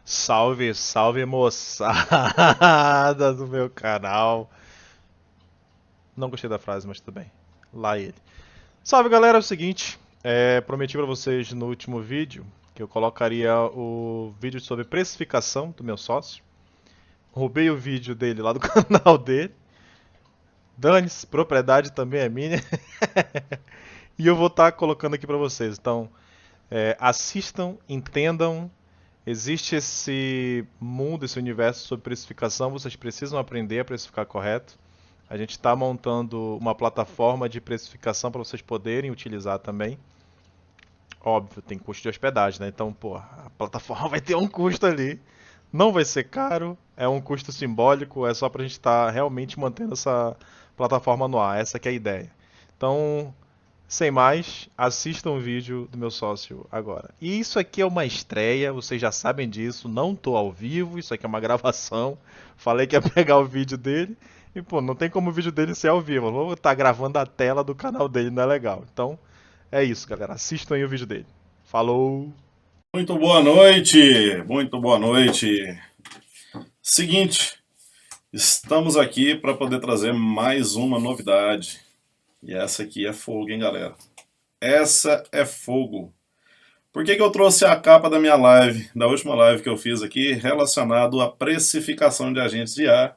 Salve, salve moçada do meu canal. Não gostei da frase, mas tudo bem. Lá ele. Salve galera, é o seguinte. Prometi pra vocês no último vídeo que eu colocaria o vídeo sobre precificação do meu sócio. Roubei o vídeo dele lá do canal dele. Dane-se, propriedade também é minha. E eu vou estar colocando aqui pra vocês. Então, assistam, entendam. Existe esse mundo, esse universo sobre precificação, vocês precisam aprender a precificar correto. A gente está montando uma plataforma de precificação para vocês poderem utilizar também. Óbvio, tem custo de hospedagem, né? Então, pô, a plataforma vai ter um custo ali. Não vai ser caro, é um custo simbólico, é só para a gente estar realmente mantendo essa plataforma no ar. Essa que é a ideia. Então, sem mais, assistam o vídeo do meu sócio agora. E isso aqui é uma estreia, vocês já sabem disso, não tô ao vivo, isso aqui é uma gravação. Falei que ia pegar o vídeo dele e, pô, não tem como o vídeo dele ser ao vivo. Eu vou estar gravando a tela do canal dele, não é legal. Então, é isso, galera. Assistam aí o vídeo dele. Falou! Muito boa noite, muito boa noite. Seguinte, estamos aqui para poder trazer mais uma novidade. E essa aqui é fogo, hein, galera? Essa é fogo. Por que eu trouxe a capa da minha live, da última live que eu fiz aqui, relacionado à precificação de agentes de IA?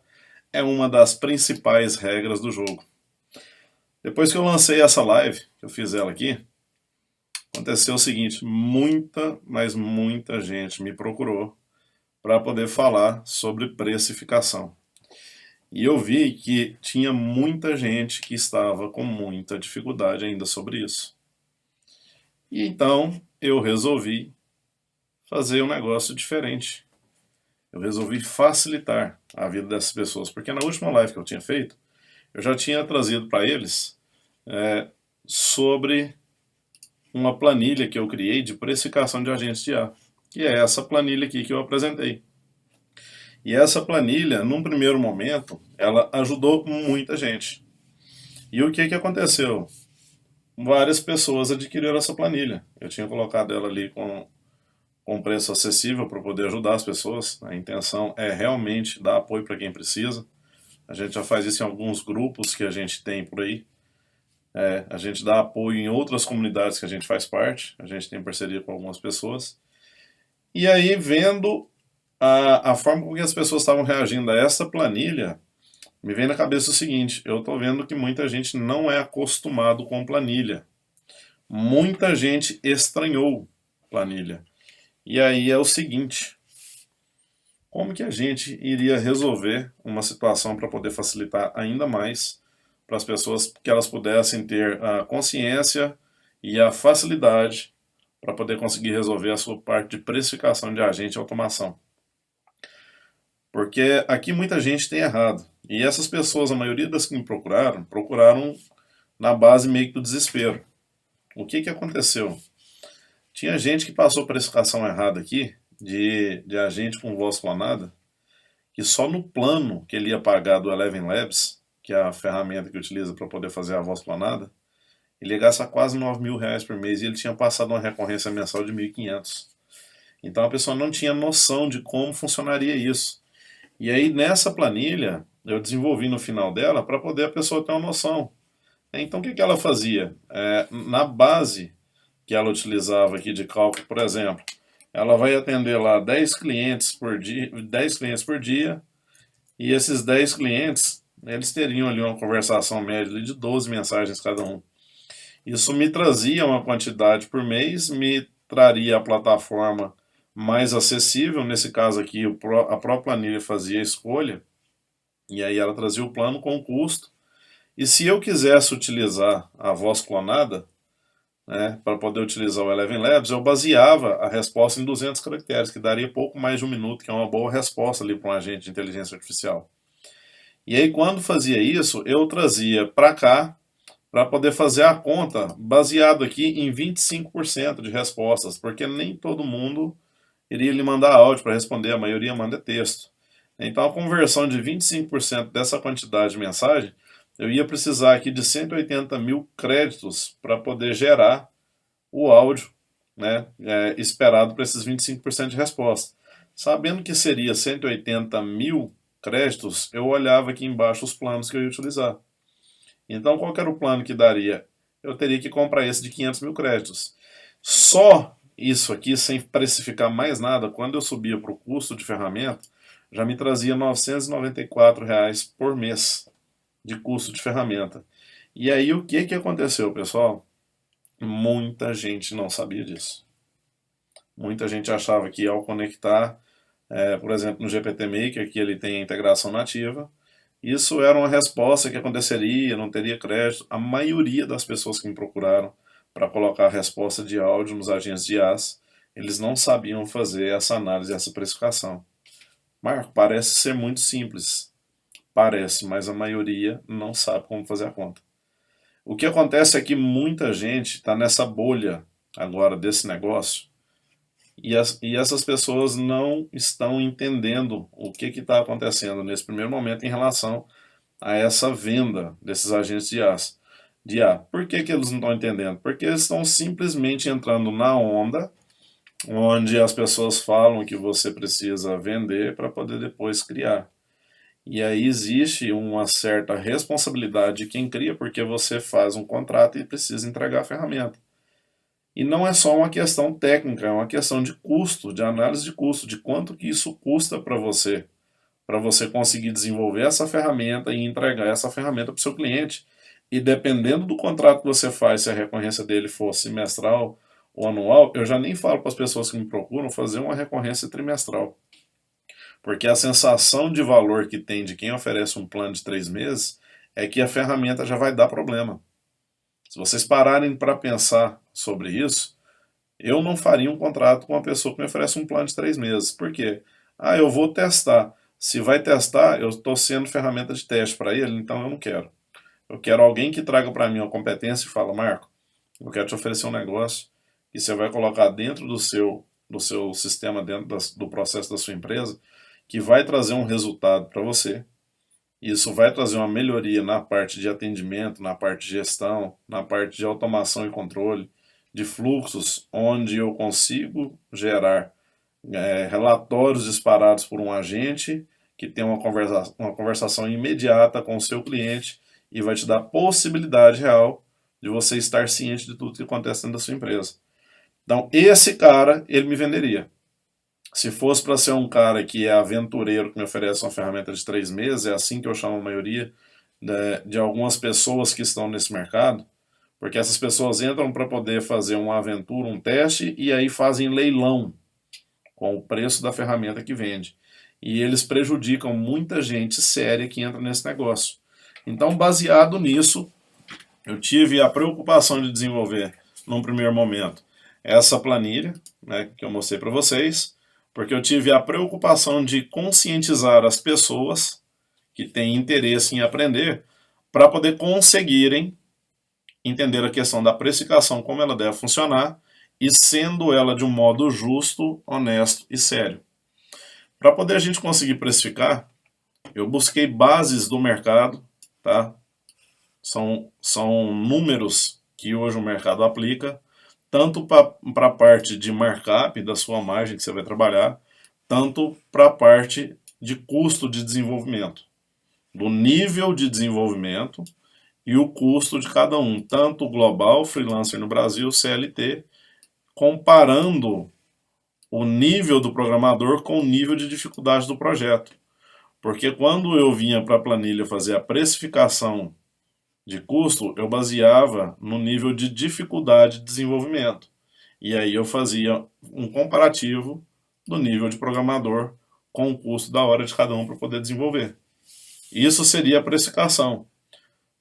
É uma das principais regras do jogo. Depois que eu lancei essa live, que eu fiz ela aqui, aconteceu o seguinte: muita, mas muita gente me procurou para poder falar sobre precificação. E eu vi que tinha muita gente que estava com muita dificuldade ainda sobre isso. E então eu resolvi fazer um negócio diferente. Eu resolvi facilitar a vida dessas pessoas, porque na última live que eu tinha feito, eu já tinha trazido para eles sobre uma planilha que eu criei de precificação de agentes de IA, que é essa planilha aqui que eu apresentei. E essa planilha, num primeiro momento, ela ajudou muita gente. E o que aconteceu? Várias pessoas adquiriram essa planilha. Eu tinha colocado ela ali com preço acessível para poder ajudar as pessoas. A intenção é realmente dar apoio para quem precisa. A gente já faz isso em alguns grupos que a gente tem por aí. A gente dá apoio em outras comunidades que a gente faz parte. A gente tem parceria com algumas pessoas. E aí, vendo a forma com que as pessoas estavam reagindo a essa planilha, me vem na cabeça o seguinte: eu estou vendo que muita gente não é acostumado com planilha. Muita gente estranhou planilha. E aí é o seguinte: como que a gente iria resolver uma situação para poder facilitar ainda mais para as pessoas, que elas pudessem ter a consciência e a facilidade para poder conseguir resolver a sua parte de precificação de agente e automação? Porque aqui muita gente tem errado. E essas pessoas, a maioria das que me procuraram, procuraram na base meio que do desespero. O que aconteceu? Tinha gente que passou precificação errada aqui, de agente com voz clonada, que só no plano que ele ia pagar do Eleven Labs, que é a ferramenta que utiliza para poder fazer a voz clonada, ele ia gastar quase R$ 9.000 por mês e ele tinha passado uma recorrência mensal de 1.500. Então a pessoa não tinha noção de como funcionaria isso. E aí nessa planilha, eu desenvolvi no final dela para poder a pessoa ter uma noção. Então o que ela fazia? Na base que ela utilizava aqui de cálculo, por exemplo, ela vai atender lá 10 clientes por dia, 10 clientes por dia, e esses 10 clientes, eles teriam ali uma conversação média de 12 mensagens cada um. Isso me trazia uma quantidade por mês, me traria a plataforma mais acessível. Nesse caso aqui, a própria planilha fazia a escolha, e aí ela trazia o plano com custo. E se eu quisesse utilizar a voz clonada, para poder utilizar o Eleven Labs, eu baseava a resposta em 200 caracteres, que daria pouco mais de um minuto, que é uma boa resposta ali para um agente de inteligência artificial. E aí, quando fazia isso, eu trazia para cá, para poder fazer a conta, baseado aqui em 25% de respostas, porque nem todo mundo iria lhe mandar áudio para responder, a maioria manda texto. Então, a conversão de 25% dessa quantidade de mensagem, eu ia precisar aqui de 180 mil créditos para poder gerar o áudio, né, esperado para esses 25% de resposta. Sabendo que seria 180 mil créditos, eu olhava aqui embaixo os planos que eu ia utilizar. Então, qual que era o plano que daria? Eu teria que comprar esse de 500 mil créditos. Só isso aqui, sem precificar mais nada, quando eu subia para o custo de ferramenta, já me trazia R$ 994 por mês de custo de ferramenta. E aí, o que aconteceu, pessoal? Muita gente não sabia disso. Muita gente achava que ao conectar, por exemplo, no GPT Maker, que ele tem a integração nativa, isso era uma resposta que aconteceria, não teria crédito. A maioria das pessoas que me procuraram para colocar a resposta de áudio nos agentes de IaaS, eles não sabiam fazer essa análise, essa precificação. Marco, parece ser muito simples. Parece, mas a maioria não sabe como fazer a conta. O que acontece é que muita gente está nessa bolha agora desse negócio e essas pessoas não estão entendendo o que está acontecendo nesse primeiro momento em relação a essa venda desses agentes de IA. Por que eles não estão entendendo? Porque eles estão simplesmente entrando na onda onde as pessoas falam que você precisa vender para poder depois criar. E aí existe uma certa responsabilidade de quem cria, porque você faz um contrato e precisa entregar a ferramenta. E não é só uma questão técnica, é uma questão de custo, de análise de custo, de quanto que isso custa para você conseguir desenvolver essa ferramenta e entregar essa ferramenta para o seu cliente. E dependendo do contrato que você faz, se a recorrência dele for semestral ou anual, eu já nem falo para as pessoas que me procuram fazer uma recorrência trimestral. Porque a sensação de valor que tem de quem oferece um plano de 3 meses é que a ferramenta já vai dar problema. Se vocês pararem para pensar sobre isso, eu não faria um contrato com uma pessoa que me oferece um plano de 3 meses. Por quê? Eu vou testar. Se vai testar, eu estou sendo ferramenta de teste para ele, então eu não quero. Eu quero alguém que traga para mim uma competência e fala, Marco, eu quero te oferecer um negócio que você vai colocar dentro do seu sistema, dentro do processo da sua empresa, que vai trazer um resultado para você. Isso vai trazer uma melhoria na parte de atendimento, na parte de gestão, na parte de automação e controle, de fluxos, onde eu consigo gerar relatórios disparados por um agente que tem uma conversação imediata com o seu cliente e vai te dar possibilidade real de você estar ciente de tudo que acontece dentro da sua empresa. Então, esse cara, ele me venderia. Se fosse para ser um cara que é aventureiro, que me oferece uma ferramenta de 3 meses, é assim que eu chamo a maioria de algumas pessoas que estão nesse mercado, porque essas pessoas entram para poder fazer uma aventura, um teste, e aí fazem leilão com o preço da ferramenta que vende. E eles prejudicam muita gente séria que entra nesse negócio. Então, baseado nisso, eu tive a preocupação de desenvolver, num primeiro momento, essa planilha, né, que eu mostrei para vocês, porque eu tive a preocupação de conscientizar as pessoas que têm interesse em aprender para poder conseguirem entender a questão da precificação, como ela deve funcionar, e sendo ela de um modo justo, honesto e sério. Para poder a gente conseguir precificar, eu busquei bases do mercado, tá? São números que hoje o mercado aplica, tanto para a parte de markup da sua margem que você vai trabalhar, tanto para a parte de custo de desenvolvimento, do nível de desenvolvimento e o custo de cada um, tanto global, freelancer no Brasil, CLT, comparando o nível do programador com o nível de dificuldade do projeto. Porque quando eu vinha para a planilha fazer a precificação de custo, eu baseava no nível de dificuldade de desenvolvimento. E aí eu fazia um comparativo do nível de programador com o custo da hora de cada um para poder desenvolver. Isso seria a precificação.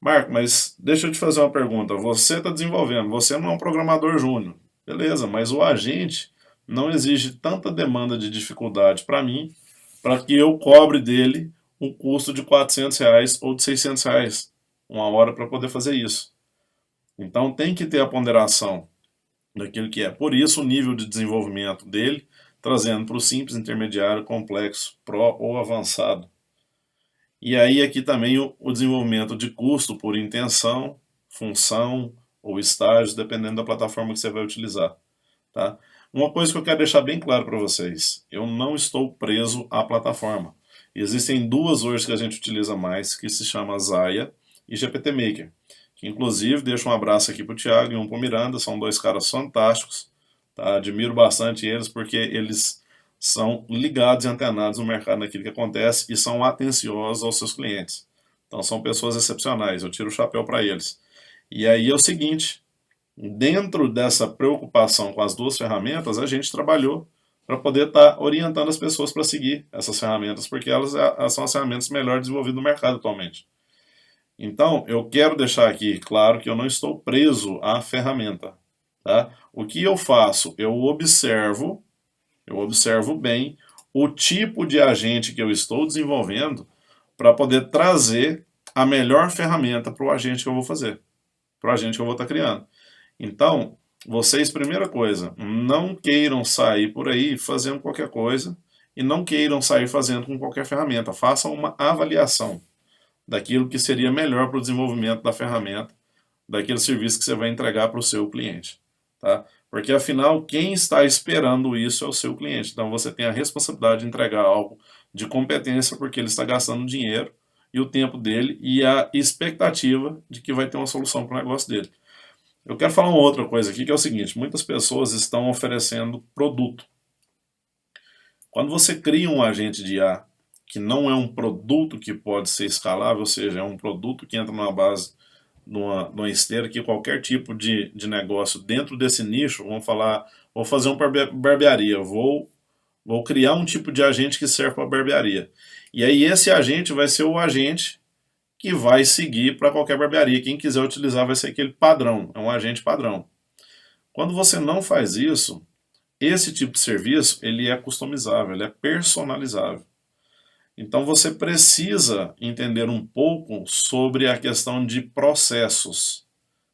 Marco, mas deixa eu te fazer uma pergunta. Você está desenvolvendo, você não é um programador júnior. Beleza, mas o agente não exige tanta demanda de dificuldade para mim, para que eu cobre dele um custo de R$ 400 ou de R$ 600 uma hora para poder fazer isso. Então tem que ter a ponderação daquilo que é. Por isso o nível de desenvolvimento dele, trazendo para o simples, intermediário, complexo, pro ou avançado. E aí aqui também o desenvolvimento de custo por intenção, função ou estágio, dependendo da plataforma que você vai utilizar. Tá? Uma coisa que eu quero deixar bem claro para vocês, eu não estou preso à plataforma. Existem duas hoje que a gente utiliza mais, que se chama Zaya e GPT Maker. Que inclusive deixo um abraço aqui para o Thiago e um para o Miranda, são dois caras fantásticos, tá? Admiro bastante eles porque eles são ligados e antenados no mercado naquilo que acontece e são atenciosos aos seus clientes. Então são pessoas excepcionais, eu tiro o chapéu para eles. E aí é o seguinte, dentro dessa preocupação com as duas ferramentas, a gente trabalhou para poder estar orientando as pessoas para seguir essas ferramentas, porque elas são as ferramentas melhor desenvolvidas no mercado atualmente. Então, eu quero deixar aqui claro que eu não estou preso à ferramenta. Tá? O que eu faço? Eu observo bem o tipo de agente que eu estou desenvolvendo para poder trazer a melhor ferramenta para o agente que eu vou fazer, para o agente que eu vou estar criando. Então, vocês, primeira coisa, não queiram sair por aí fazendo qualquer coisa e não queiram sair fazendo com qualquer ferramenta. Façam uma avaliação daquilo que seria melhor para o desenvolvimento da ferramenta, daquele serviço que você vai entregar para o seu cliente. Tá? Porque afinal, quem está esperando isso é o seu cliente. Então você tem a responsabilidade de entregar algo de competência, porque ele está gastando dinheiro e o tempo dele e a expectativa de que vai ter uma solução para o negócio dele. Eu quero falar uma outra coisa aqui, que é o seguinte: muitas pessoas estão oferecendo produto. Quando você cria um agente de IA que não é um produto que pode ser escalável, ou seja, é um produto que entra numa base, numa esteira que qualquer tipo de negócio dentro desse nicho, vamos falar, vou fazer uma barbearia, vou criar um tipo de agente que serve para barbearia. E aí esse agente vai ser o agente que vai seguir para qualquer barbearia. Quem quiser utilizar vai ser aquele padrão, é um agente padrão. Quando você não faz isso, esse tipo de serviço ele é customizável, ele é personalizável. Então você precisa entender um pouco sobre a questão de processos.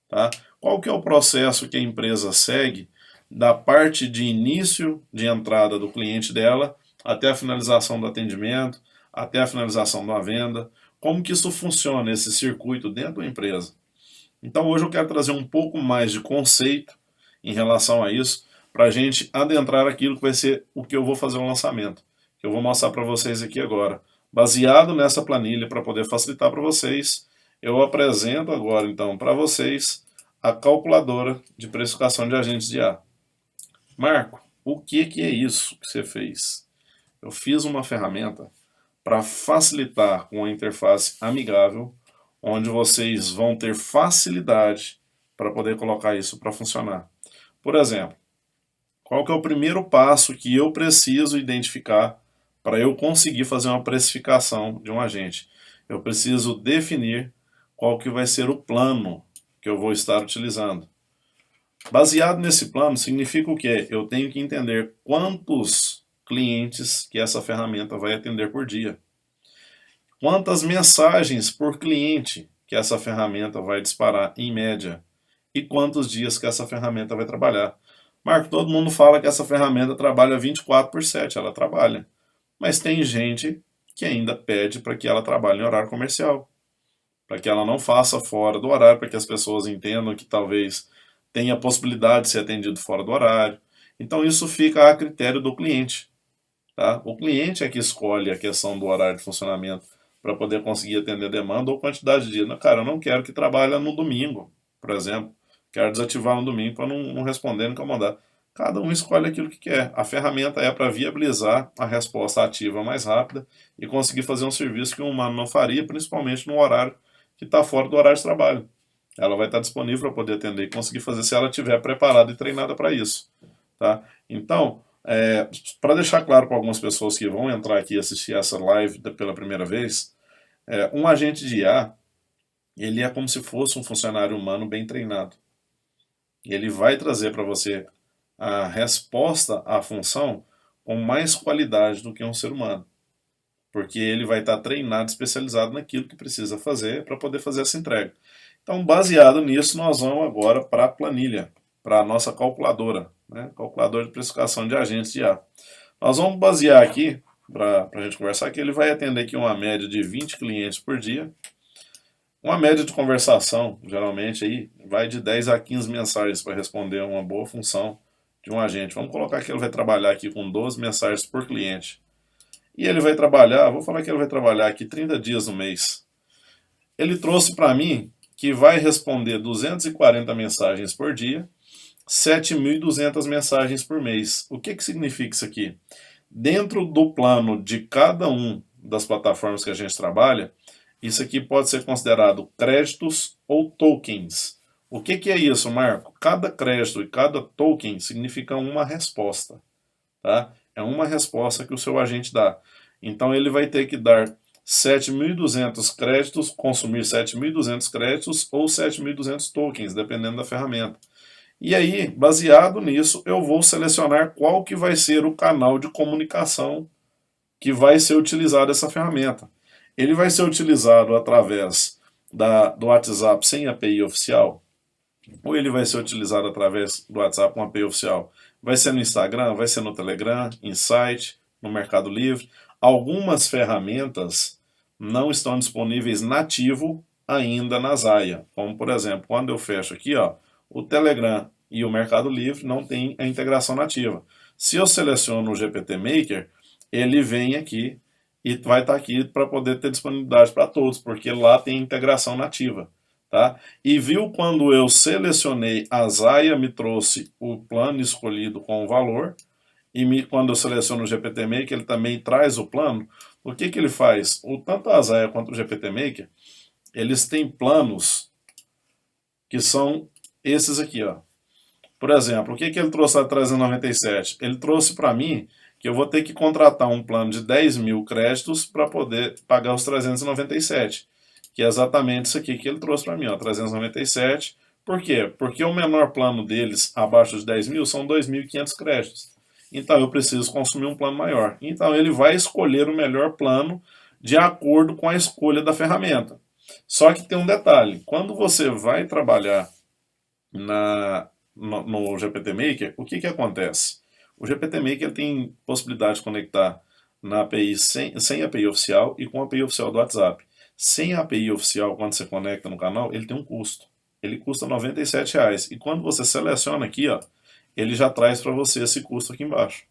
Tá? Qual que é o processo que a empresa segue da parte de início de entrada do cliente dela até a finalização do atendimento, até a finalização da venda, como que isso funciona, esse circuito dentro da empresa. Então hoje eu quero trazer um pouco mais de conceito em relação a isso, para a gente adentrar aquilo que vai ser o que eu vou fazer o lançamento, que eu vou mostrar para vocês aqui agora. Baseado nessa planilha, para poder facilitar para vocês, eu apresento agora então para vocês a calculadora de precificação de agentes de IA. Marco, o que é isso que você fez? Eu fiz uma ferramenta para facilitar com a interface amigável, onde vocês vão ter facilidade para poder colocar isso para funcionar. Por exemplo, qual que é o primeiro passo que eu preciso identificar para eu conseguir fazer uma precificação de um agente? Eu preciso definir qual que vai ser o plano que eu vou estar utilizando. Baseado nesse plano, significa o quê? Eu tenho que entender quantos clientes que essa ferramenta vai atender por dia. Quantas mensagens por cliente que essa ferramenta vai disparar em média. E quantos dias que essa ferramenta vai trabalhar. Marco, todo mundo fala que essa ferramenta trabalha 24/7, ela trabalha. Mas tem gente que ainda pede para que ela trabalhe em horário comercial. Para que ela não faça fora do horário, para que as pessoas entendam que talvez tenha a possibilidade de ser atendido fora do horário. Então isso fica a critério do cliente. Tá? O cliente é que escolhe a questão do horário de funcionamento para poder conseguir atender a demanda ou quantidade de dias. Não, cara, eu não quero que trabalhe no domingo, por exemplo. Quero desativar no domingo para não responder, não incomodar. Cada um escolhe aquilo que quer. A ferramenta é para viabilizar a resposta ativa mais rápida e conseguir fazer um serviço que um humano não faria, principalmente no horário que está fora do horário de trabalho. Ela vai estar disponível para poder atender e conseguir fazer se ela estiver preparada e treinada para isso. Tá? Então, para deixar claro para algumas pessoas que vão entrar aqui e assistir essa live pela primeira vez, um agente de IA, ele é como se fosse um funcionário humano bem treinado. E ele vai trazer para você a resposta à função com mais qualidade do que um ser humano. Porque ele vai estar treinado, especializado naquilo que precisa fazer para poder fazer essa entrega. Então, baseado nisso, nós vamos agora para a planilha, para a nossa calculadora, né? Calculadora de precificação de agentes de IA. Nós vamos basear aqui, para a gente conversar, que ele vai atender aqui uma média de 20 clientes por dia. Uma média de conversação, geralmente, aí, vai de 10 a 15 mensagens para responder uma boa função de um agente. Vamos colocar que ele vai trabalhar aqui com 12 mensagens por cliente. E ele vai trabalhar, vou falar que ele vai trabalhar aqui 30 dias no mês. Ele trouxe para mim que vai responder 240 mensagens por dia, 7.200 mensagens por mês. O que significa isso aqui? Dentro do plano de cada um das plataformas que a gente trabalha, isso aqui pode ser considerado créditos ou tokens. O que é isso, Marco? Cada crédito e cada token significa uma resposta. Tá? É uma resposta que o seu agente dá. Então ele vai ter que dar 7.200 créditos, consumir 7.200 créditos ou 7.200 tokens, dependendo da ferramenta. E aí, baseado nisso, eu vou selecionar qual que vai ser o canal de comunicação que vai ser utilizado essa ferramenta. Ele vai ser utilizado através do WhatsApp sem API oficial, ou ele vai ser utilizado através do WhatsApp com API oficial. Vai ser no Instagram, vai ser no Telegram, em site, no Mercado Livre. Algumas ferramentas não estão disponíveis nativo ainda na Zaya. Como, por exemplo, quando eu fecho aqui, ó, o Telegram e o Mercado Livre não tem a integração nativa. Se eu seleciono o GPT Maker, ele vem aqui e vai estar aqui para poder ter disponibilidade para todos, porque lá tem integração nativa. Tá? E viu quando eu selecionei a Zaya, me trouxe o plano escolhido com o valor, e quando eu seleciono o GPT Maker, ele também traz o plano. O que ele faz? Tanto a Zaya quanto o GPT Maker, eles têm planos que são esses aqui, ó. Por exemplo, o que ele trouxe a 397? Ele trouxe para mim que eu vou ter que contratar um plano de 10.000 créditos para poder pagar os 397, que é exatamente isso aqui que ele trouxe para mim, ó, 397. Por quê? Porque o menor plano deles, abaixo de 10.000, são 2.500 créditos. Então eu preciso consumir um plano maior. Então ele vai escolher o melhor plano de acordo com a escolha da ferramenta. Só que tem um detalhe, quando você vai trabalhar no GPT Maker, o que acontece? O GPT Maker tem possibilidade de conectar na API sem API oficial e com a API oficial do WhatsApp. Sem a API oficial, quando você conecta no canal, ele tem um custo. Ele custa R$ 97,00. E quando você seleciona aqui, ó, ele já traz para você esse custo aqui embaixo.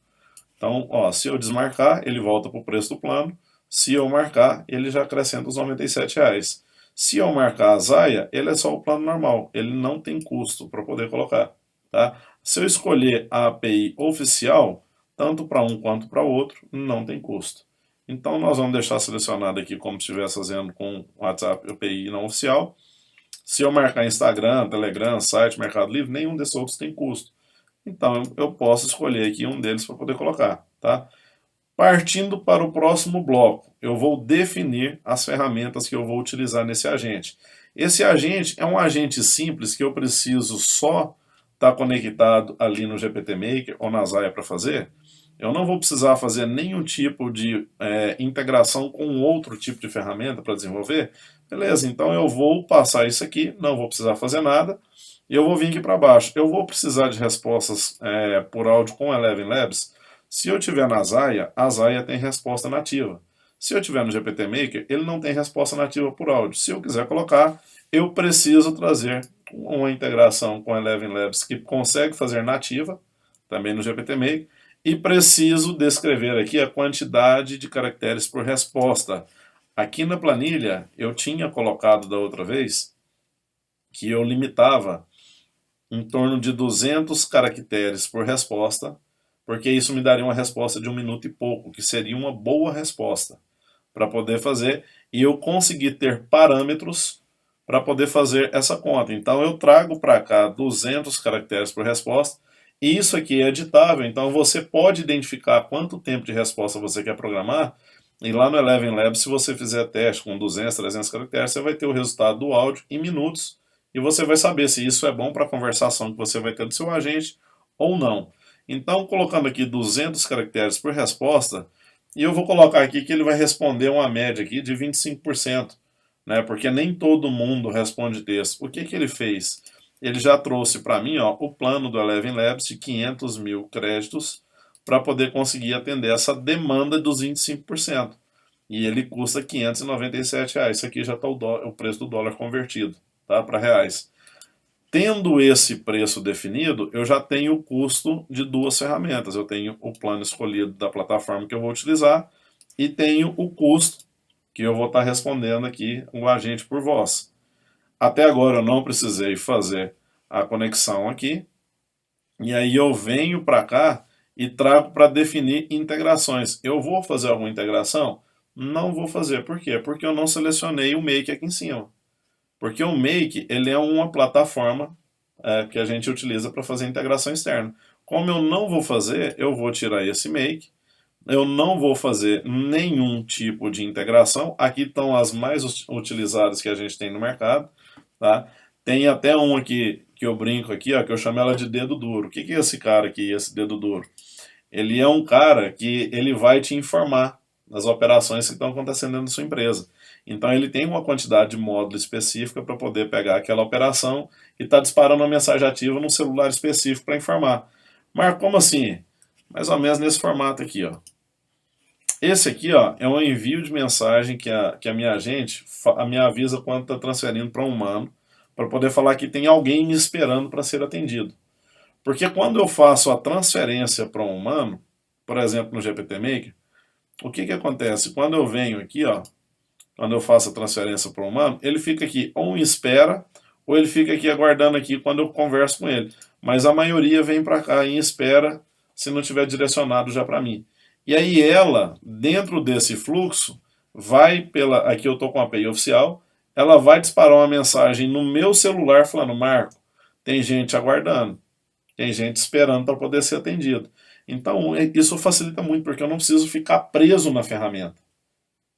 Então, ó, se eu desmarcar, ele volta para o preço do plano. Se eu marcar, ele já acrescenta os R$ 97,00. Se eu marcar a Zaya, ele é só o plano normal. Ele não tem custo para poder colocar. Tá? Se eu escolher a API oficial, tanto para um quanto para o outro, não tem custo. Então nós vamos deixar selecionado aqui como se estivesse fazendo com o WhatsApp API não oficial. Se eu marcar Instagram, Telegram, site, Mercado Livre, nenhum desses outros tem custo. Então eu posso escolher aqui um deles para poder colocar. Tá? Partindo para o próximo bloco, eu vou definir as ferramentas que eu vou utilizar nesse agente. Esse agente é um agente simples que eu preciso só estar conectado ali no GPT Maker ou na Zaya para fazer. Eu não vou precisar fazer nenhum tipo de integração com outro tipo de ferramenta para desenvolver. Beleza, então eu vou passar isso aqui, não vou precisar fazer nada, e eu vou vir aqui para baixo. Eu vou precisar de respostas por áudio com Eleven Labs. Se eu tiver na Zaya, a Zaya tem resposta nativa. Se eu tiver no GPT Maker, ele não tem resposta nativa por áudio. Se eu quiser colocar, eu preciso trazer uma integração com Eleven Labs que consegue fazer nativa, também no GPT Maker, e preciso descrever aqui a quantidade de caracteres por resposta. Aqui na planilha, eu tinha colocado da outra vez que eu limitava em torno de 200 caracteres por resposta, porque isso me daria uma resposta de 1 minuto e pouco, que seria uma boa resposta para poder fazer, e eu consegui ter parâmetros para poder fazer essa conta. Então eu trago para cá 200 caracteres por resposta, e isso aqui é editável, então você pode identificar quanto tempo de resposta você quer programar, e lá no Eleven Labs, se você fizer teste com 200, 300 caracteres, você vai ter o resultado do áudio em minutos, e você vai saber se isso é bom para a conversação que você vai ter do seu agente ou não. Então, colocando aqui 200 caracteres por resposta, e eu vou colocar aqui que ele vai responder uma média aqui de 25%, né? Porque nem todo mundo responde texto. O que ele fez? Ele já trouxe para mim, ó, o plano do Eleven Labs de 500.000 créditos para poder conseguir atender essa demanda dos 25%. E ele custa R$ 597,00. Isso aqui já está o preço do dólar convertido, tá? Para reais. Tendo esse preço definido, eu já tenho o custo de duas ferramentas. Eu tenho o plano escolhido da plataforma que eu vou utilizar e tenho o custo que eu vou estar respondendo aqui o agente por voz. Até agora eu não precisei fazer a conexão aqui. E aí eu venho para cá e trago para definir integrações. Eu vou fazer alguma integração? Não vou fazer. Por quê? Porque eu não selecionei o Make aqui em cima. Porque o Make ele é uma plataforma que a gente utiliza para fazer integração externa. Como eu não vou fazer, eu vou tirar esse Make. Eu não vou fazer nenhum tipo de integração. Aqui estão as mais utilizadas que a gente tem no mercado. Tá? Tem até um aqui que eu brinco aqui, ó, que eu chamo ela de dedo duro. O que é esse cara aqui, esse dedo duro? Ele é um cara que ele vai te informar das operações que estão acontecendo dentro da sua empresa. Então ele tem uma quantidade de módulo específica para poder pegar aquela operação e tá disparando uma mensagem ativa num celular específico para informar. Marco, como assim? Mais ou menos nesse formato aqui, ó. Esse aqui, ó, é um envio de mensagem que a minha agente me avisa quando está transferindo para um humano, para poder falar que tem alguém me esperando para ser atendido. Porque quando eu faço a transferência para um humano, por exemplo, no GPT Maker, o que acontece? Quando eu venho aqui, ó, quando eu faço a transferência para um humano, ele fica aqui ou em espera, ou ele fica aqui aguardando aqui quando eu converso com ele. Mas a maioria vem para cá em espera, se não tiver direcionado já para mim. E aí ela, dentro desse fluxo, vai pela... Aqui eu estou com a API oficial, ela vai disparar uma mensagem no meu celular falando, Marco, tem gente aguardando, tem gente esperando para poder ser atendido. Então isso facilita muito, porque eu não preciso ficar preso na ferramenta.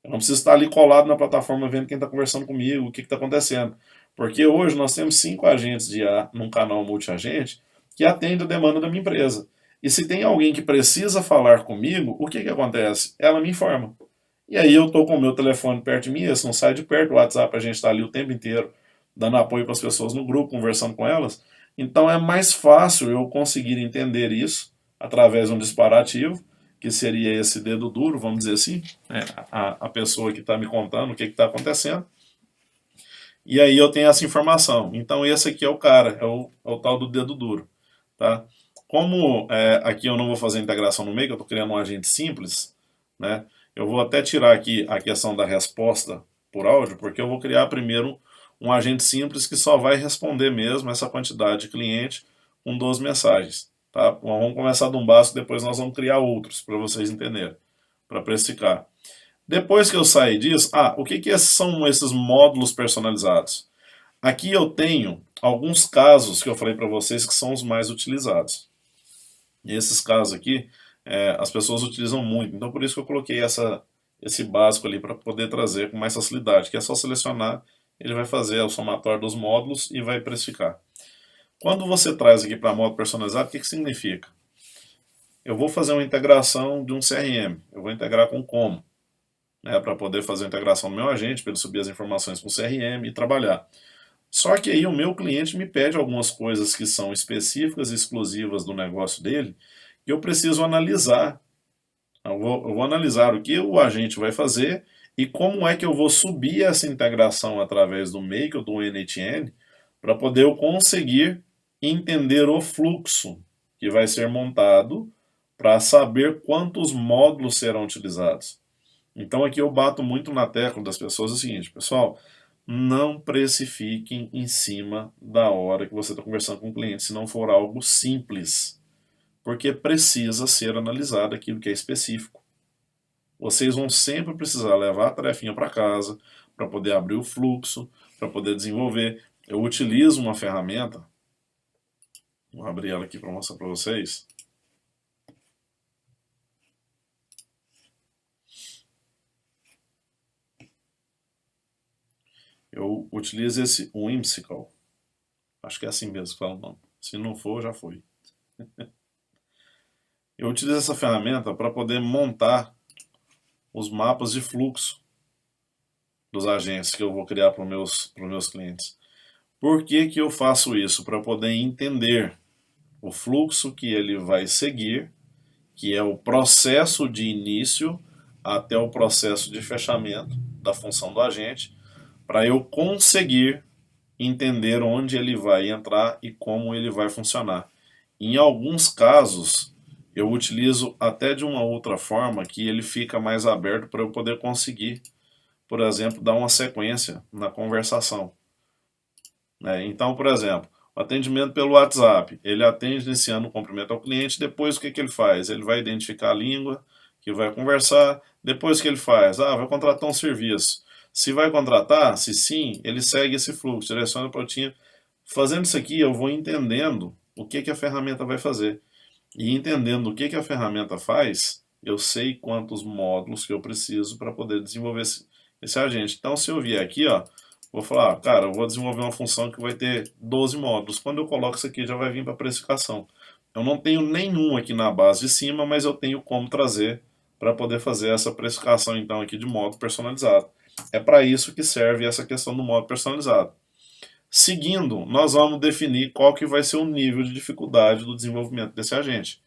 Eu não preciso estar ali colado na plataforma vendo quem está conversando comigo, o que está acontecendo. Porque hoje nós temos 5 agentes de IA num canal multiagente que atende a demanda da minha empresa. E se tem alguém que precisa falar comigo, o que acontece? Ela me informa. E aí eu estou com o meu telefone perto de mim, esse não sai de perto, o WhatsApp a gente está ali o tempo inteiro, dando apoio para as pessoas no grupo, conversando com elas. Então é mais fácil eu conseguir entender isso através de um disparativo, que seria esse dedo duro, vamos dizer assim, né? A pessoa que está me contando o que está acontecendo. E aí eu tenho essa informação. Então esse aqui é o cara, é o tal do dedo duro. Tá? Como aqui eu não vou fazer integração no meio, que eu estou criando um agente simples, né? Eu vou até tirar aqui a questão da resposta por áudio, porque eu vou criar primeiro um agente simples que só vai responder mesmo essa quantidade de cliente com 12 mensagens. Tá? Vamos começar de um básico, depois nós vamos criar outros para vocês entenderem, para precificar. Depois que eu sair disso, o que são esses módulos personalizados? Aqui eu tenho alguns casos que eu falei para vocês que são os mais utilizados. E esses casos aqui, as pessoas utilizam muito. Então por isso que eu coloquei esse básico ali para poder trazer com mais facilidade, que é só selecionar, ele vai fazer o somatório dos módulos e vai precificar. Quando você traz aqui para módulo personalizado, o que significa? Eu vou fazer uma integração de um CRM, eu vou integrar com como? Para poder fazer a integração do meu agente, para ele subir as informações com o CRM e trabalhar. Só que aí o meu cliente me pede algumas coisas que são específicas e exclusivas do negócio dele, que eu preciso analisar. Eu vou analisar o que o agente vai fazer e como é que eu vou subir essa integração através do Make ou do NHN para poder eu conseguir entender o fluxo que vai ser montado para saber quantos módulos serão utilizados. Então aqui eu bato muito na tecla das pessoas o seguinte, pessoal, não precifiquem em cima da hora que você está conversando com o cliente, se não for algo simples, porque precisa ser analisado aquilo que é específico. Vocês vão sempre precisar levar a tarefinha para casa, para poder abrir o fluxo, para poder desenvolver. Eu utilizo uma ferramenta, vou abrir ela aqui para mostrar para vocês. Eu utilizo esse Whimsical. Acho que é assim mesmo que fala o nome. Se não for, já foi. Eu utilizo essa ferramenta para poder montar os mapas de fluxo dos agentes que eu vou criar para os meus clientes. Por que eu faço isso? Para poder entender o fluxo que ele vai seguir, que é o processo de início até o processo de fechamento da função do agente, para eu conseguir entender onde ele vai entrar e como ele vai funcionar. Em alguns casos, eu utilizo até de uma outra forma que ele fica mais aberto para eu poder conseguir, por exemplo, dar uma sequência na conversação, né? Então, por exemplo, o atendimento pelo WhatsApp, ele atende iniciando o cumprimento ao cliente, depois o que ele faz? Ele vai identificar a língua que vai conversar, depois o que ele faz? Vai contratar um serviço. Se vai contratar, se sim, ele segue esse fluxo, direciona para o time. Fazendo isso aqui, eu vou entendendo o que a ferramenta vai fazer. E entendendo o que a ferramenta faz, eu sei quantos módulos que eu preciso para poder desenvolver esse agente. Então, se eu vier aqui, ó, vou falar, cara, eu vou desenvolver uma função que vai ter 12 módulos. Quando eu coloco isso aqui, já vai vir para precificação. Eu não tenho nenhum aqui na base de cima, mas eu tenho como trazer para poder fazer essa precificação, então, aqui de modo personalizado. É para isso que serve essa questão do modo personalizado. Seguindo, nós vamos definir qual que vai ser o nível de dificuldade do desenvolvimento desse agente.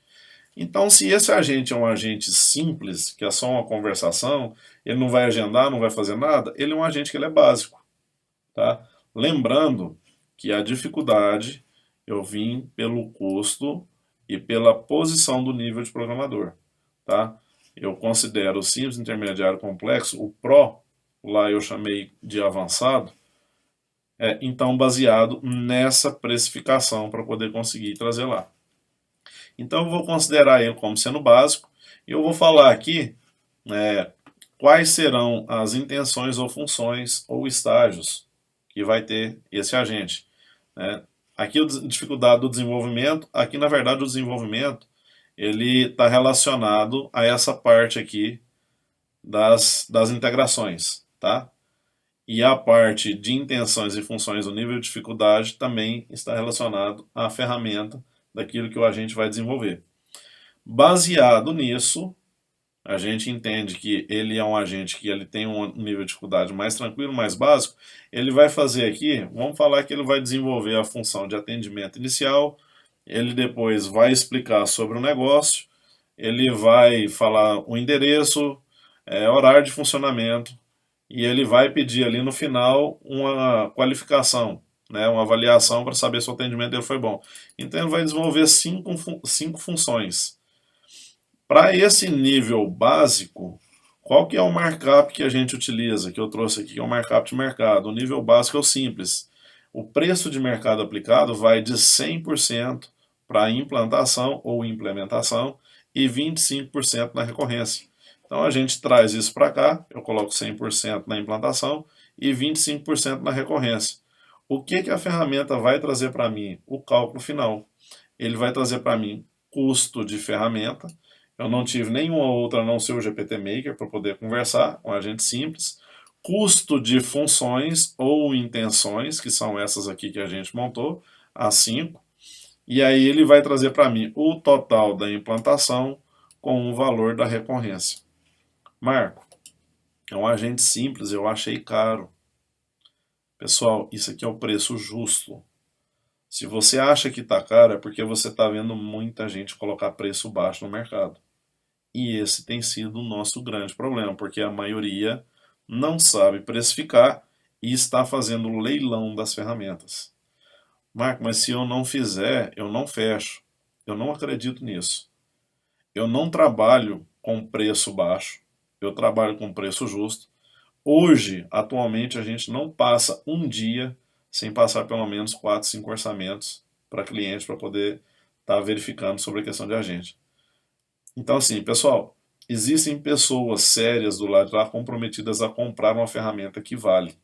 Então, se esse agente é um agente simples, que é só uma conversação, ele não vai agendar, não vai fazer nada, ele é um agente que ele é básico. Tá? Lembrando que a dificuldade eu vim pelo custo e pela posição do nível de programador. Tá? Eu considero o simples, intermediário, complexo, o Pro, lá eu chamei de avançado, então baseado nessa precificação para poder conseguir trazer lá. Então eu vou considerar ele como sendo básico e eu vou falar aqui quais serão as intenções ou funções ou estágios que vai ter esse agente. Né? Aqui a dificuldade do desenvolvimento, aqui na verdade o desenvolvimento ele está relacionado a essa parte aqui das integrações, tá? E a parte de intenções e funções do nível de dificuldade também está relacionado à ferramenta daquilo que o agente vai desenvolver. Baseado nisso, a gente entende que ele é um agente que ele tem um nível de dificuldade mais tranquilo, mais básico. Ele vai fazer aqui, vamos falar que ele vai desenvolver a função de atendimento inicial, ele depois vai explicar sobre o negócio, ele vai falar o endereço, horário de funcionamento, e ele vai pedir ali no final uma qualificação, né, uma avaliação para saber se o atendimento dele foi bom. Então ele vai desenvolver cinco funções. Para esse nível básico, qual que é o markup que a gente utiliza, que eu trouxe aqui, que é o markup de mercado? O nível básico é o simples. O preço de mercado aplicado vai de 100% para implantação ou implementação e 25% na recorrência. Então a gente traz isso para cá, eu coloco 100% na implantação e 25% na recorrência. O que a ferramenta vai trazer para mim? O cálculo final. Ele vai trazer para mim custo de ferramenta. Eu não tive nenhuma outra a não ser o GPT Maker para poder conversar com um agente simples. Custo de funções ou intenções, que são essas aqui que a gente montou, as 5. E aí ele vai trazer para mim o total da implantação com o valor da recorrência. Marco, é um agente simples, eu achei caro. Pessoal, isso aqui é o preço justo. Se você acha que está caro, é porque você está vendo muita gente colocar preço baixo no mercado. E esse tem sido o nosso grande problema, porque a maioria não sabe precificar e está fazendo o leilão das ferramentas. Marco, mas se eu não fizer, eu não fecho. Eu não acredito nisso. Eu não trabalho com preço baixo, eu trabalho com preço justo. Hoje, atualmente, a gente não passa um dia sem passar pelo menos 4, 5 orçamentos para cliente para poder estar verificando sobre a questão de agente. Então, assim, pessoal, existem pessoas sérias do lado de lá comprometidas a comprar uma ferramenta que vale.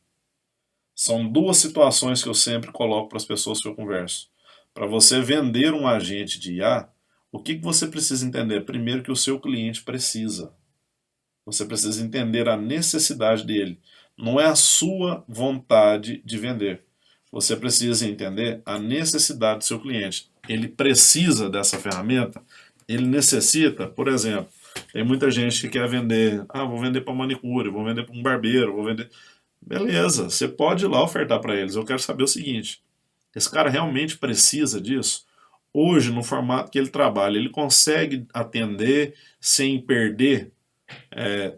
São duas situações que eu sempre coloco para as pessoas que eu converso. Para você vender um agente de IA, o que você precisa entender? Primeiro que o seu cliente precisa. Você precisa entender a necessidade dele. Não é a sua vontade de vender. Você precisa entender a necessidade do seu cliente. Ele precisa dessa ferramenta? Ele necessita, por exemplo, tem muita gente que quer vender, vou vender para manicure, vou vender para um barbeiro, vou vender... Beleza, você pode ir lá ofertar para eles. Eu quero saber o seguinte, esse cara realmente precisa disso? Hoje, no formato que ele trabalha, ele consegue atender sem perder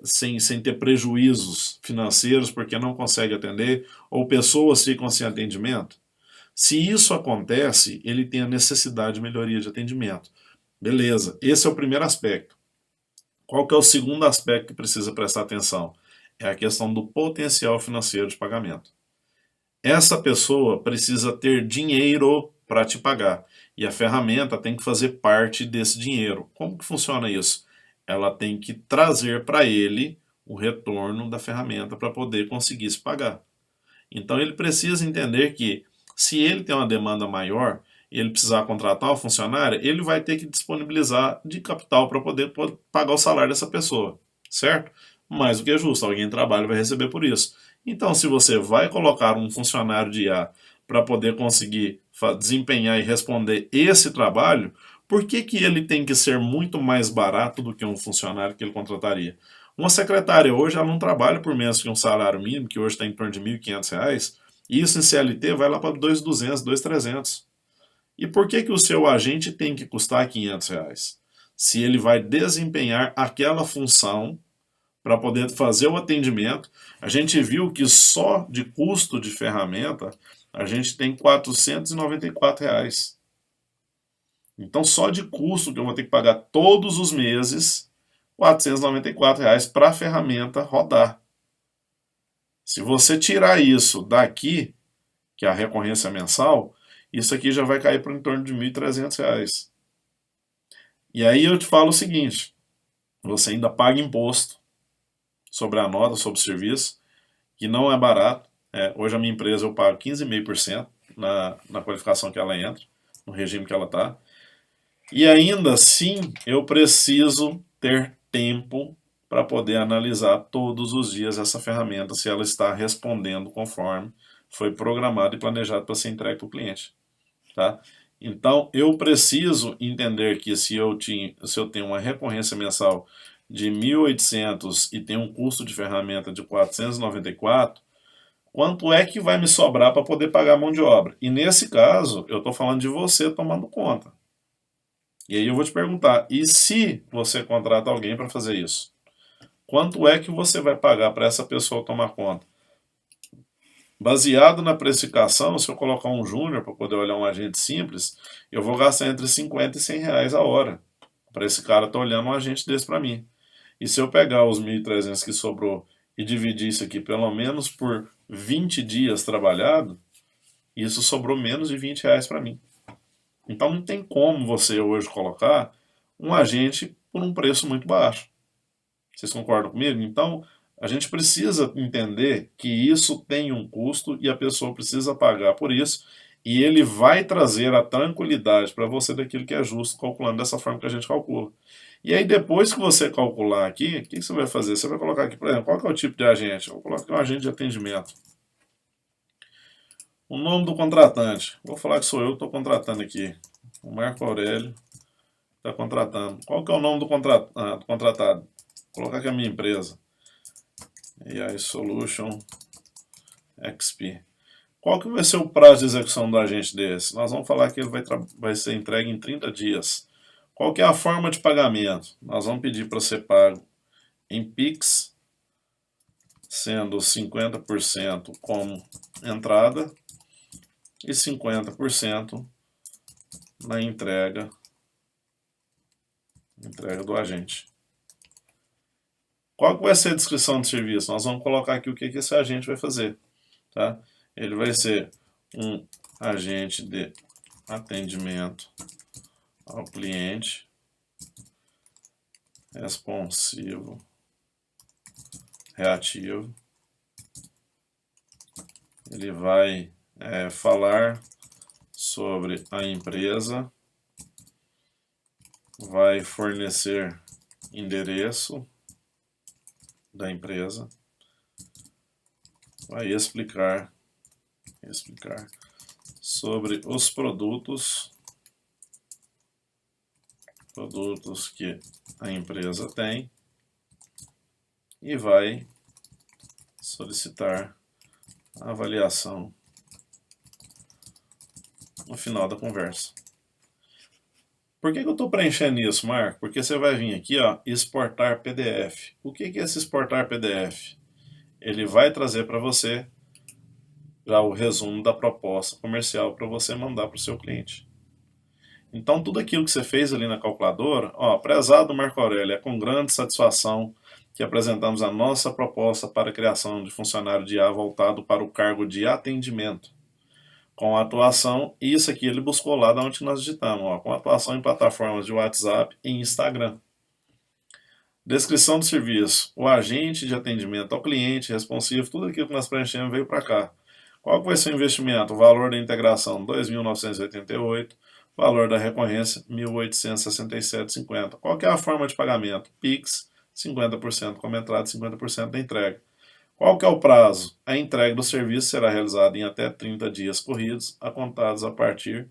sem ter prejuízos financeiros porque não consegue atender, ou pessoas ficam sem atendimento. Se isso acontece, ele tem a necessidade de melhoria de atendimento. Beleza, esse é o primeiro aspecto. Qual que é o segundo aspecto que precisa prestar atenção? É a questão do potencial financeiro de pagamento. Essa pessoa precisa ter dinheiro para te pagar. E a ferramenta tem que fazer parte desse dinheiro. Como que funciona isso? Ela tem que trazer para ele o retorno da ferramenta para poder conseguir se pagar. Então ele precisa entender que se ele tem uma demanda maior e ele precisar contratar um funcionário, ele vai ter que disponibilizar de capital para poder pagar o salário dessa pessoa, certo? Mais do que é justo, alguém trabalha e vai receber por isso. Então, se você vai colocar um funcionário de IA para poder conseguir desempenhar e responder esse trabalho, por que, que ele tem que ser muito mais barato do que um funcionário que ele contrataria? Uma secretária hoje ela não trabalha por menos que um salário mínimo, que hoje está em torno de R$ 1.500, e isso em CLT vai lá para 2.200, 2.300. E por que, que o seu agente tem que custar R$ 500? Se ele vai desempenhar aquela função para poder fazer o atendimento, a gente viu que só de custo de ferramenta a gente tem R$ 494. Então, só de custo que eu vou ter que pagar todos os meses, R$ 494 para a ferramenta rodar. Se você tirar isso daqui, que é a recorrência mensal, isso aqui já vai cair para em torno de R$ 1.300. E aí eu te falo o seguinte, você ainda paga imposto sobre a nota, sobre o serviço, que não é barato. Hoje a minha empresa eu pago 15,5% na qualificação que ela entra, no regime que ela está. E ainda assim eu preciso ter tempo para poder analisar todos os dias essa ferramenta, se ela está respondendo conforme foi programado e planejado para ser entregue para o cliente. Tá? Então, eu preciso entender que se eu tenho uma recorrência mensal de 1.800 e tenho um custo de ferramenta de 494, quanto é que vai me sobrar para poder pagar a mão de obra? E nesse caso, eu estou falando de você tomando conta. E aí eu vou te perguntar, e se você contrata alguém para fazer isso? Quanto é que você vai pagar para essa pessoa tomar conta? Baseado na precificação, se eu colocar um júnior para poder olhar um agente simples, eu vou gastar entre 50 e 100 reais a hora para esse cara estar olhando um agente desse para mim. E se eu pegar os 1.300 que sobrou e dividir isso aqui pelo menos por 20 dias trabalhado, isso sobrou menos de 20 reais para mim. Então não tem como você hoje colocar um agente por um preço muito baixo. Vocês concordam comigo? Então, a gente precisa entender que isso tem um custo e a pessoa precisa pagar por isso, e ele vai trazer a tranquilidade para você daquilo que é justo, calculando dessa forma que a gente calcula. E aí, depois que você calcular aqui, o que você vai fazer? Você vai colocar aqui, por exemplo, qual que é o tipo de agente? Eu vou colocar um agente de atendimento. O nome do contratante. Vou falar que sou eu que estou contratando aqui. O Marco Aurélio está contratando. Qual que é o nome do contratado? Vou colocar aqui a minha empresa. AI Solution XP. Qual que vai ser o prazo de execução do agente desse? Nós vamos falar que ele vai ser entregue em 30 dias. Qual que é a forma de pagamento? Nós vamos pedir para ser pago em Pix, sendo 50% como entrada e 50% na entrega do agente. Qual que vai ser a descrição do serviço? Nós vamos colocar aqui o que esse agente vai fazer. Tá? Ele vai ser um agente de atendimento ao cliente, responsivo, reativo. Ele vai falar sobre a empresa, vai fornecer endereço da empresa, vai explicar sobre os produtos que a empresa tem e vai solicitar a avaliação no final da conversa. Por que eu estou preenchendo isso, Marco? Porque você vai vir aqui, ó, exportar PDF. O que é esse exportar PDF? Ele vai trazer para você já o resumo da proposta comercial para você mandar para o seu cliente. Então, tudo aquilo que você fez ali na calculadora, ó, prezado Marco Aurélio, é com grande satisfação que apresentamos a nossa proposta para a criação de funcionário de IA voltado para o cargo de atendimento. Com atuação, isso aqui ele buscou lá da onde nós digitamos, ó, com atuação em plataformas de WhatsApp e Instagram. Descrição do serviço. O agente de atendimento ao cliente, responsivo, tudo aquilo que nós preenchemos veio para cá. Qual vai ser o investimento? O valor da integração, R$ 2.988. Valor da recorrência, R$ 1.867,50. Qual que é a forma de pagamento? Pix, 50% como entrada, 50% da entrega. Qual que é o prazo? A entrega do serviço será realizada em até 30 dias corridos, contados a partir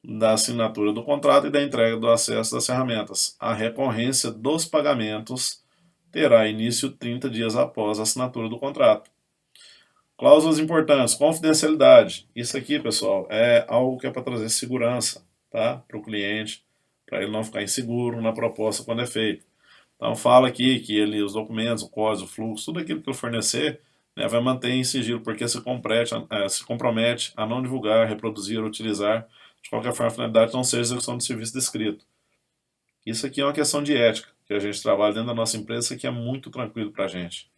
da assinatura do contrato e da entrega do acesso das ferramentas. A recorrência dos pagamentos terá início 30 dias após a assinatura do contrato. Cláusulas importantes, confidencialidade. Isso aqui, pessoal, é algo que é para trazer segurança, tá? Para o cliente, para ele não ficar inseguro na proposta quando é feito. Então fala aqui que ele, os documentos, o código, o fluxo, tudo aquilo que ele fornecer, né, vai manter em sigilo, porque se compromete a não divulgar, reproduzir, utilizar, de qualquer forma, a finalidade não seja a execução do serviço descrito. Isso aqui é uma questão de ética, que a gente trabalha dentro da nossa empresa, isso aqui é muito tranquilo para a gente.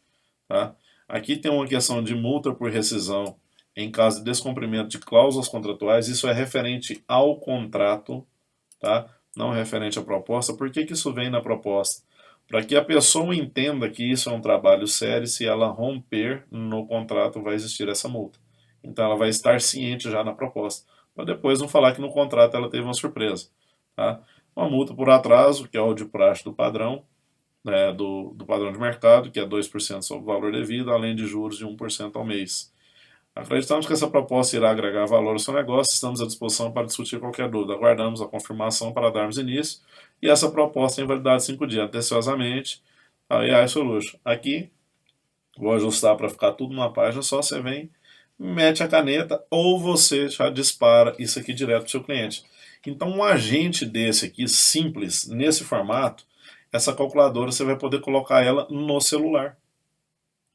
Tá? Aqui tem uma questão de multa por rescisão em caso de descumprimento de cláusulas contratuais, isso é referente ao contrato, tá? Não referente à proposta. Por que isso vem na proposta? Para que a pessoa entenda que isso é um trabalho sério, se ela romper no contrato vai existir essa multa. Então ela vai estar ciente já na proposta, para depois não falar que no contrato ela teve uma surpresa. Tá? Uma multa por atraso, que é o de praxe do padrão, do padrão de mercado, que é 2% sobre o valor devido, além de juros de 1% ao mês. Acreditamos que essa proposta irá agregar valor ao seu negócio, estamos à disposição para discutir qualquer dúvida. Aguardamos a confirmação para darmos início, e essa proposta tem validade de 5 dias, atenciosamente, a AI Solution. Aqui, vou ajustar para ficar tudo numa página só, você vem, mete a caneta, ou você já dispara isso aqui direto para o seu cliente. Então, um agente desse aqui, simples, nesse formato, essa calculadora você vai poder colocar ela no celular.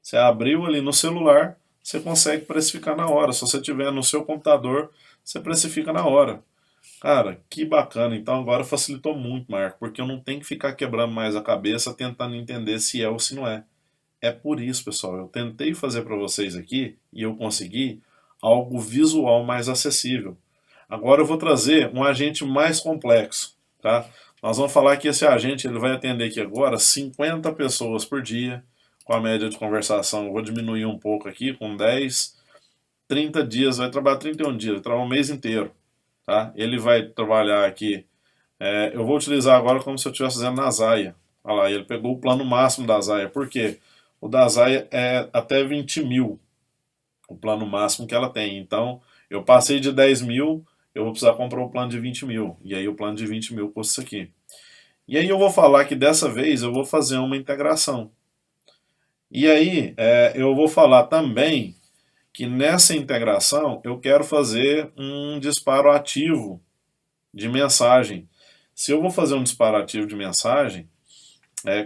Você abriu ali no celular, você consegue precificar na hora. Se você tiver no seu computador, você precifica na hora. Cara, que bacana. Então agora facilitou muito, Marco, porque eu não tenho que ficar quebrando mais a cabeça tentando entender se é ou se não é. É por isso, pessoal, eu tentei fazer para vocês aqui, e eu consegui, algo visual mais acessível. Agora eu vou trazer um agente mais complexo, tá? Nós vamos falar que esse agente ele vai atender aqui agora 50 pessoas por dia, com a média de conversação, eu vou diminuir um pouco aqui, com 10, 30 dias, vai trabalhar 31 dias, vai trabalhar um mês inteiro. Tá? Ele vai trabalhar aqui, eu vou utilizar agora como se eu estivesse fazendo na Zaia. Olha lá, ele pegou o plano máximo da Zaia, por quê? O da Zaia é até 20 mil, o plano máximo que ela tem. Então, eu passei de 10 mil, eu vou precisar comprar o plano de 20 mil. E aí o plano de 20 mil custa isso aqui. E aí eu vou falar que dessa vez eu vou fazer uma integração. E aí eu vou falar também que nessa integração eu quero fazer um disparo ativo de mensagem. Se eu vou fazer um disparo ativo de mensagem,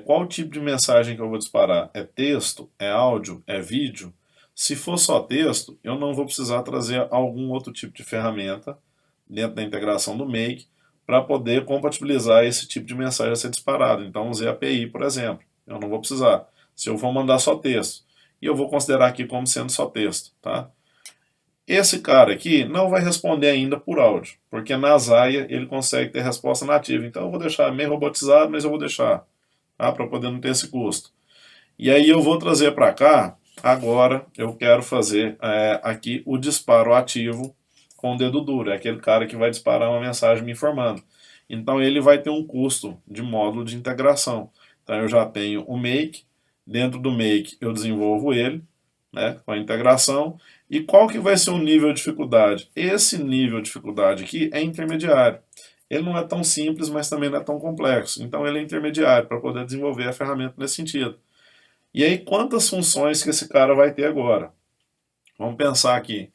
qual tipo de mensagem que eu vou disparar? É texto? É áudio? É vídeo? Se for só texto, eu não vou precisar trazer algum outro tipo de ferramenta dentro da integração do Make para poder compatibilizar esse tipo de mensagem a ser disparado. Então, usei a API, por exemplo. Eu não vou precisar. Se eu for mandar só texto, e eu vou considerar aqui como sendo só texto, tá? Esse cara aqui não vai responder ainda por áudio, porque na Zaia ele consegue ter resposta nativa. Então eu vou deixar meio robotizado, mas eu vou deixar, tá? Para poder não ter esse custo. E aí eu vou trazer para cá, agora eu quero fazer aqui o disparo ativo com o dedo duro. É aquele cara que vai disparar uma mensagem me informando. Então ele vai ter um custo de módulo de integração. Então eu já tenho o Make, dentro do Make eu desenvolvo ele, né, com a integração. E qual que vai ser o nível de dificuldade? Esse nível de dificuldade aqui é intermediário. Ele não é tão simples, mas também não é tão complexo. Então ele é intermediário para poder desenvolver a ferramenta nesse sentido. E aí quantas funções que esse cara vai ter agora? Vamos pensar aqui.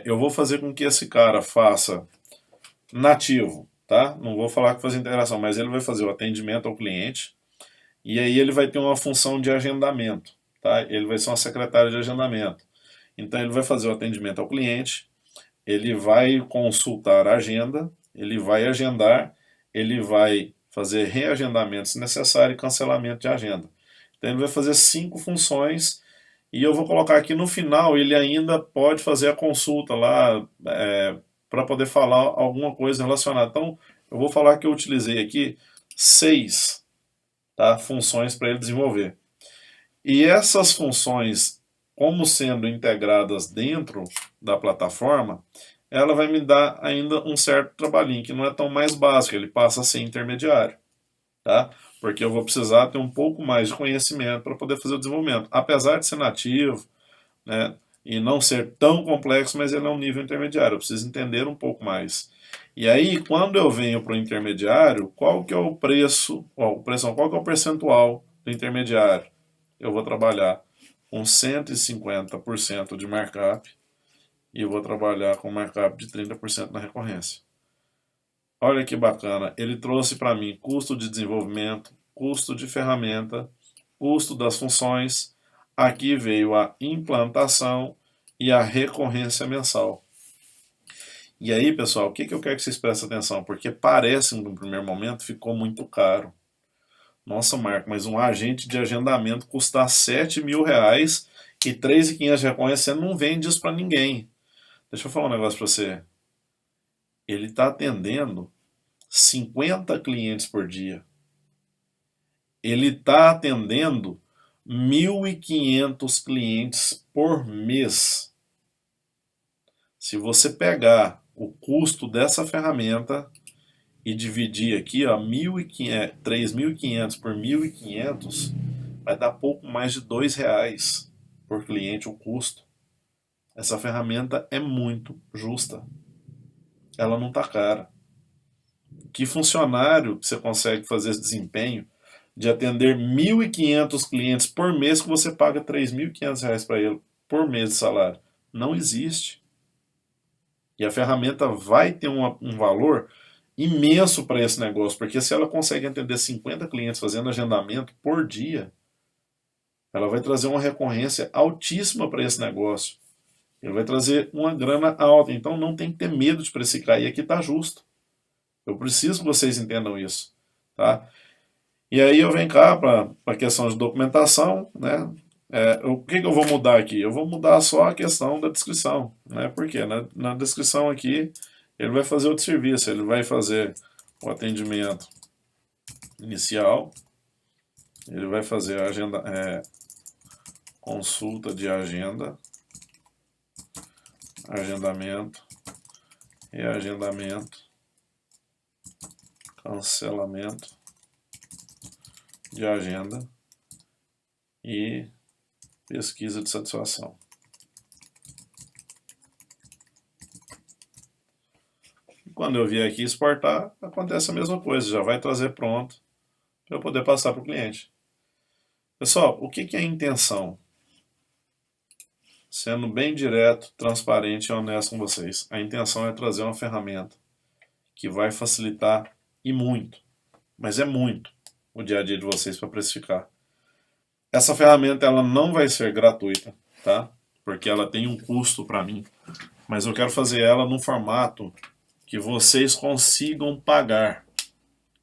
Eu vou fazer com que esse cara faça nativo. tá? Não vou falar que faz integração, mas ele vai fazer o atendimento ao cliente e aí ele vai ter uma função de agendamento, tá? Ele vai ser uma secretária de agendamento. Então ele vai fazer o atendimento ao cliente, ele vai consultar a agenda, ele vai agendar, ele vai fazer reagendamento se necessário e cancelamento de agenda. Então ele vai fazer 5 funções e eu vou colocar aqui no final, ele ainda pode fazer a consulta lá para poder falar alguma coisa relacionada. Então eu vou falar que eu utilizei aqui 6, tá, funções para ele desenvolver. E essas funções, como sendo integradas dentro da plataforma, ela vai me dar ainda um certo trabalhinho, que não é tão mais básico, ele passa a ser intermediário, tá? Porque eu vou precisar ter um pouco mais de conhecimento para poder fazer o desenvolvimento. Apesar de ser nativo, né, e não ser tão complexo, mas ele é um nível intermediário, eu preciso entender um pouco mais. E aí, quando eu venho para o intermediário, qual que é o preço, qual que é o percentual do intermediário? Eu vou trabalhar com 150% de markup e eu vou trabalhar com markup de 30% na recorrência. Olha que bacana, ele trouxe para mim custo de desenvolvimento, custo de ferramenta, custo das funções, aqui veio a implantação e a recorrência mensal. E aí, pessoal, o que eu quero que vocês prestem atenção? Porque parece, no primeiro momento, ficou muito caro. Nossa, Marco, mas um agente de agendamento custar R$ 7.000 e 3.500 de recorrência, você não vende isso para ninguém. Deixa eu falar um negócio para você. Ele está atendendo 50 clientes por dia. Ele está atendendo 1.500 clientes por mês. Se você pegar o custo dessa ferramenta e dividir aqui, ó, 3.500 por 1.500, vai dar pouco mais de R$ 2 por cliente o custo. Essa ferramenta é muito justa. Ela não está cara. Que funcionário que você consegue fazer esse desempenho de atender 1.500 clientes por mês que você paga R$ 3.500 para ele por mês de salário? Não existe. E a ferramenta vai ter um valor imenso para esse negócio, porque se ela consegue atender 50 clientes fazendo agendamento por dia, ela vai trazer uma recorrência altíssima para esse negócio. Ele vai trazer uma grana alta, então não tem que ter medo de precificar, e aqui está justo. Eu preciso que vocês entendam isso, tá? E aí eu venho cá para a questão de documentação, né? O que eu vou mudar aqui? Eu vou mudar só a questão da descrição, né? Porque na descrição aqui ele vai fazer outro serviço, ele vai fazer o atendimento inicial, ele vai fazer a agenda, consulta de agenda, agendamento, reagendamento, cancelamento de agenda e pesquisa de satisfação. Quando eu vier aqui exportar, acontece a mesma coisa, já vai trazer pronto para eu poder passar para o cliente. Pessoal, o que é a intenção? Sendo bem direto, transparente e honesto com vocês, a intenção é trazer uma ferramenta que vai facilitar e muito, mas é muito, o dia a dia de vocês para precificar. Essa ferramenta ela não vai ser gratuita, tá? Porque ela tem um custo para mim, mas eu quero fazer ela num formato que vocês consigam pagar,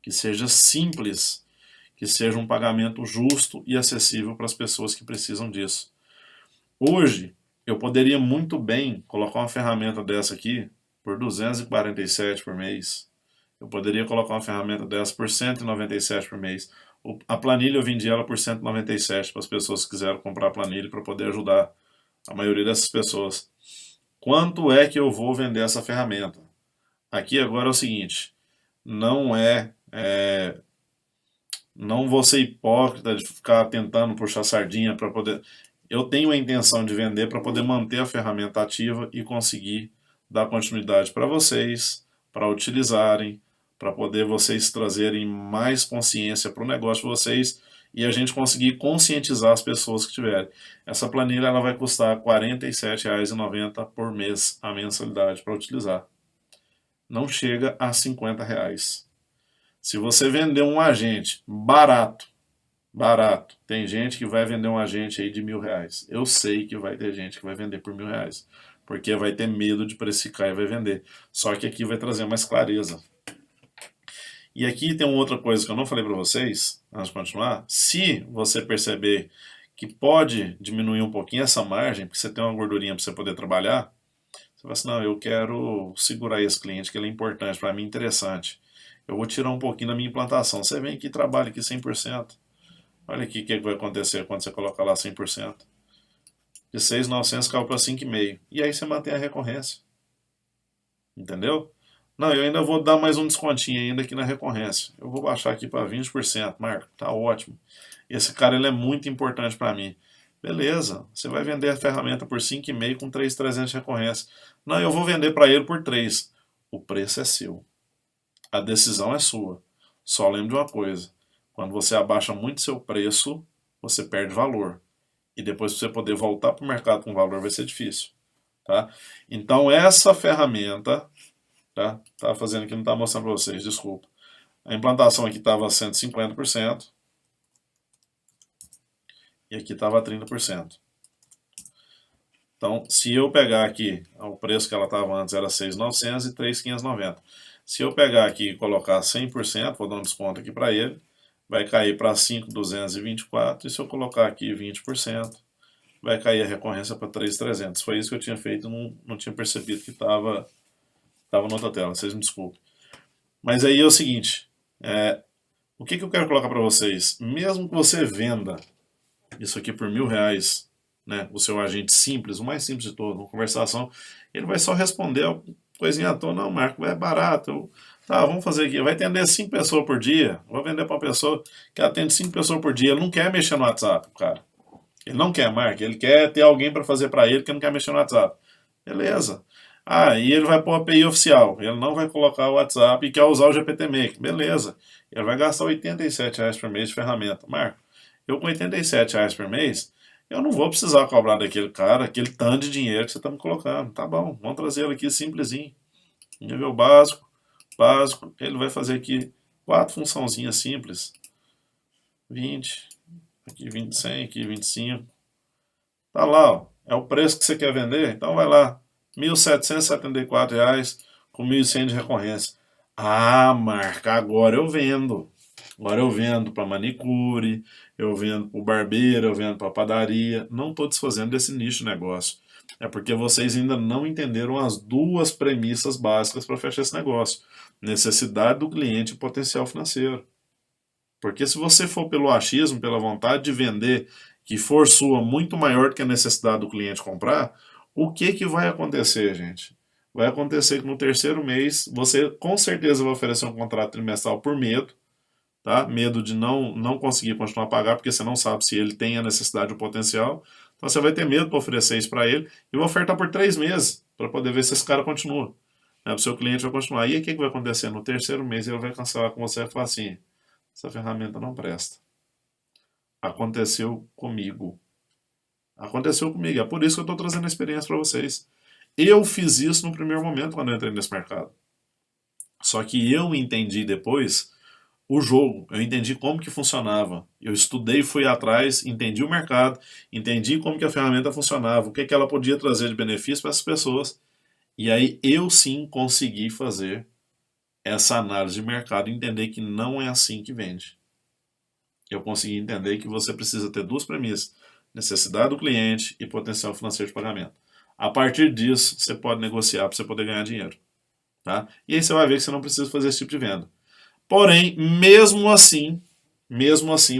que seja simples, que seja um pagamento justo e acessível para as pessoas que precisam disso. Hoje, eu poderia muito bem colocar uma ferramenta dessa aqui por R$ 247 por mês. Eu poderia colocar uma ferramenta dessa por R$ 197 por mês. A planilha eu vendi ela por R$ 197 para as pessoas que quiseram comprar a planilha para poder ajudar a maioria dessas pessoas. Quanto é que eu vou vender essa ferramenta? Aqui agora é o seguinte, não vou ser hipócrita de ficar tentando puxar sardinha para poder... Eu tenho a intenção de vender para poder manter a ferramenta ativa e conseguir dar continuidade para vocês, para utilizarem, para poder vocês trazerem mais consciência para o negócio de vocês e a gente conseguir conscientizar as pessoas que tiverem. Essa planilha ela vai custar R$ 47,90 por mês a mensalidade para utilizar. não chega a R$ 50. Se você vender um agente barato, tem gente que vai vender um agente aí de R$ 1.000. Eu sei que vai ter gente que vai vender por R$ 1.000, porque vai ter medo de precificar e vai vender. Só que aqui vai trazer mais clareza. E aqui tem uma outra coisa que eu não falei para vocês, antes de continuar. Se você perceber que pode diminuir um pouquinho essa margem, porque você tem uma gordurinha para você poder trabalhar, você fala assim, não, eu quero segurar esse cliente, que ele é importante, para mim interessante. Eu vou tirar um pouquinho da minha implantação. Você vem aqui e trabalha aqui 100%. Olha aqui o que vai acontecer quando você colocar lá 100%. De 6.900 caiu para 5,5. E aí você mantém a recorrência. Entendeu? Não, eu ainda vou dar mais um descontinho ainda aqui na recorrência. Eu vou baixar aqui para 20%, Marco. Tá ótimo. Esse cara ele é muito importante para mim. Beleza, você vai vender a ferramenta por 5,5 com 3.300 de recorrência. Não, eu vou vender para ele por 3. O preço é seu. A decisão é sua. Só lembre de uma coisa. Quando você abaixa muito seu preço, você perde valor. E depois para você poder voltar para o mercado com valor vai ser difícil. Tá? Então essa ferramenta, tá? Tá fazendo aqui, não está mostrando para vocês, desculpa. A implantação aqui estava 150% e aqui estava 30%. Então, se eu pegar aqui, o preço que ela estava antes era 6.900 e 3.590. Se eu pegar aqui e colocar 100%, vou dar um desconto aqui para ele, vai cair para 5.224, e se eu colocar aqui 20%, vai cair a recorrência para 3.300. Foi isso que eu tinha feito, não tinha percebido que estava na outra tela, vocês me desculpem. Mas aí é o seguinte, o que eu quero colocar para vocês? Mesmo que você venda isso aqui por R$ 1.000, né, o seu agente simples, o mais simples de todo, uma conversação, ele vai só responder a coisinha à toa, não, Marco, é barato, tá, vamos fazer aqui, vai atender 5 pessoas por dia, vou vender para uma pessoa que atende 5 pessoas por dia, ele não quer mexer no WhatsApp, cara. Ele não quer, Marco, ele quer ter alguém para fazer para ele que não quer mexer no WhatsApp. Beleza. Ah, e ele vai pôr a API oficial, ele não vai colocar o WhatsApp e quer usar o GPT-Maker. Beleza. Ele vai gastar R$ 87 por mês de ferramenta. Marco, eu com R$ 87 por mês, eu não vou precisar cobrar daquele cara aquele tanto de dinheiro que você está me colocando. Tá bom, vamos trazer ele aqui simplesinho. Nível básico, ele vai fazer aqui 4 funçãozinhas simples. 20, aqui 20, 100, aqui 25. Tá lá, ó, é o preço que você quer vender? Então vai lá, R$ 1.774 com 1.100 de recorrência. Ah, Marca, agora eu vendo. Agora eu vendo para manicure, eu vendo para o barbeiro, eu vendo para padaria. Não estou desfazendo desse nicho de negócio. É porque vocês ainda não entenderam as duas premissas básicas para fechar esse negócio: necessidade do cliente e potencial financeiro. Porque se você for pelo achismo, pela vontade de vender, que for sua muito maior do que a necessidade do cliente comprar, o que vai acontecer, gente? Vai acontecer que no terceiro mês você com certeza vai oferecer um contrato trimestral por medo, tá? Medo de não conseguir continuar a pagar, porque você não sabe se ele tem a necessidade ou potencial. Então você vai ter medo para oferecer isso para ele e vai ofertar por 3 meses para poder ver se esse cara continua. Né? O seu cliente vai continuar. E aí o que vai acontecer? No terceiro mês ele vai cancelar com você e falar assim: essa ferramenta não presta. Aconteceu comigo. Aconteceu comigo. É por isso que eu estou trazendo a experiência para vocês. Eu fiz isso no primeiro momento quando eu entrei nesse mercado. Só que eu entendi depois o jogo, eu entendi como que funcionava. Eu estudei, fui atrás, entendi o mercado, entendi como que a ferramenta funcionava, o que ela podia trazer de benefício para essas pessoas. E aí eu sim consegui fazer essa análise de mercado e entender que não é assim que vende. Eu consegui entender que você precisa ter duas premissas: necessidade do cliente e potencial financeiro de pagamento. A partir disso, você pode negociar para você poder ganhar dinheiro. Tá? E aí você vai ver que você não precisa fazer esse tipo de venda. Porém, mesmo assim,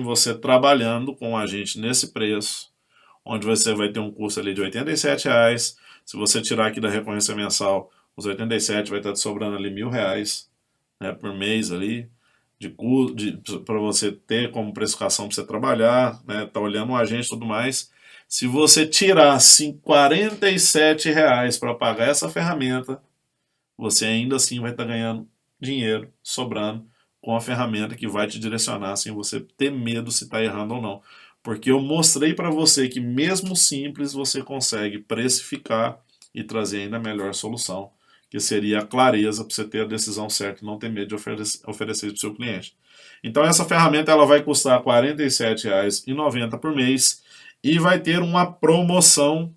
você trabalhando com a gente nesse preço, onde você vai ter um custo ali de R$ 87, se você tirar aqui da recorrência mensal, os 87 vai estar te sobrando ali R$ 1.000, né, por mês ali, para você ter como precificação para você trabalhar, né, tá olhando o agente e tudo mais. Se você tirar assim, R$ 47 para pagar essa ferramenta, você ainda assim vai estar ganhando dinheiro, sobrando, com a ferramenta que vai te direcionar sem você ter medo se está errando ou não. Porque eu mostrei para você que mesmo simples você consegue precificar e trazer ainda a melhor solução, que seria a clareza para você ter a decisão certa e não ter medo de oferecer para o seu cliente. Então essa ferramenta ela vai custar R$ 47,90 por mês e vai ter uma promoção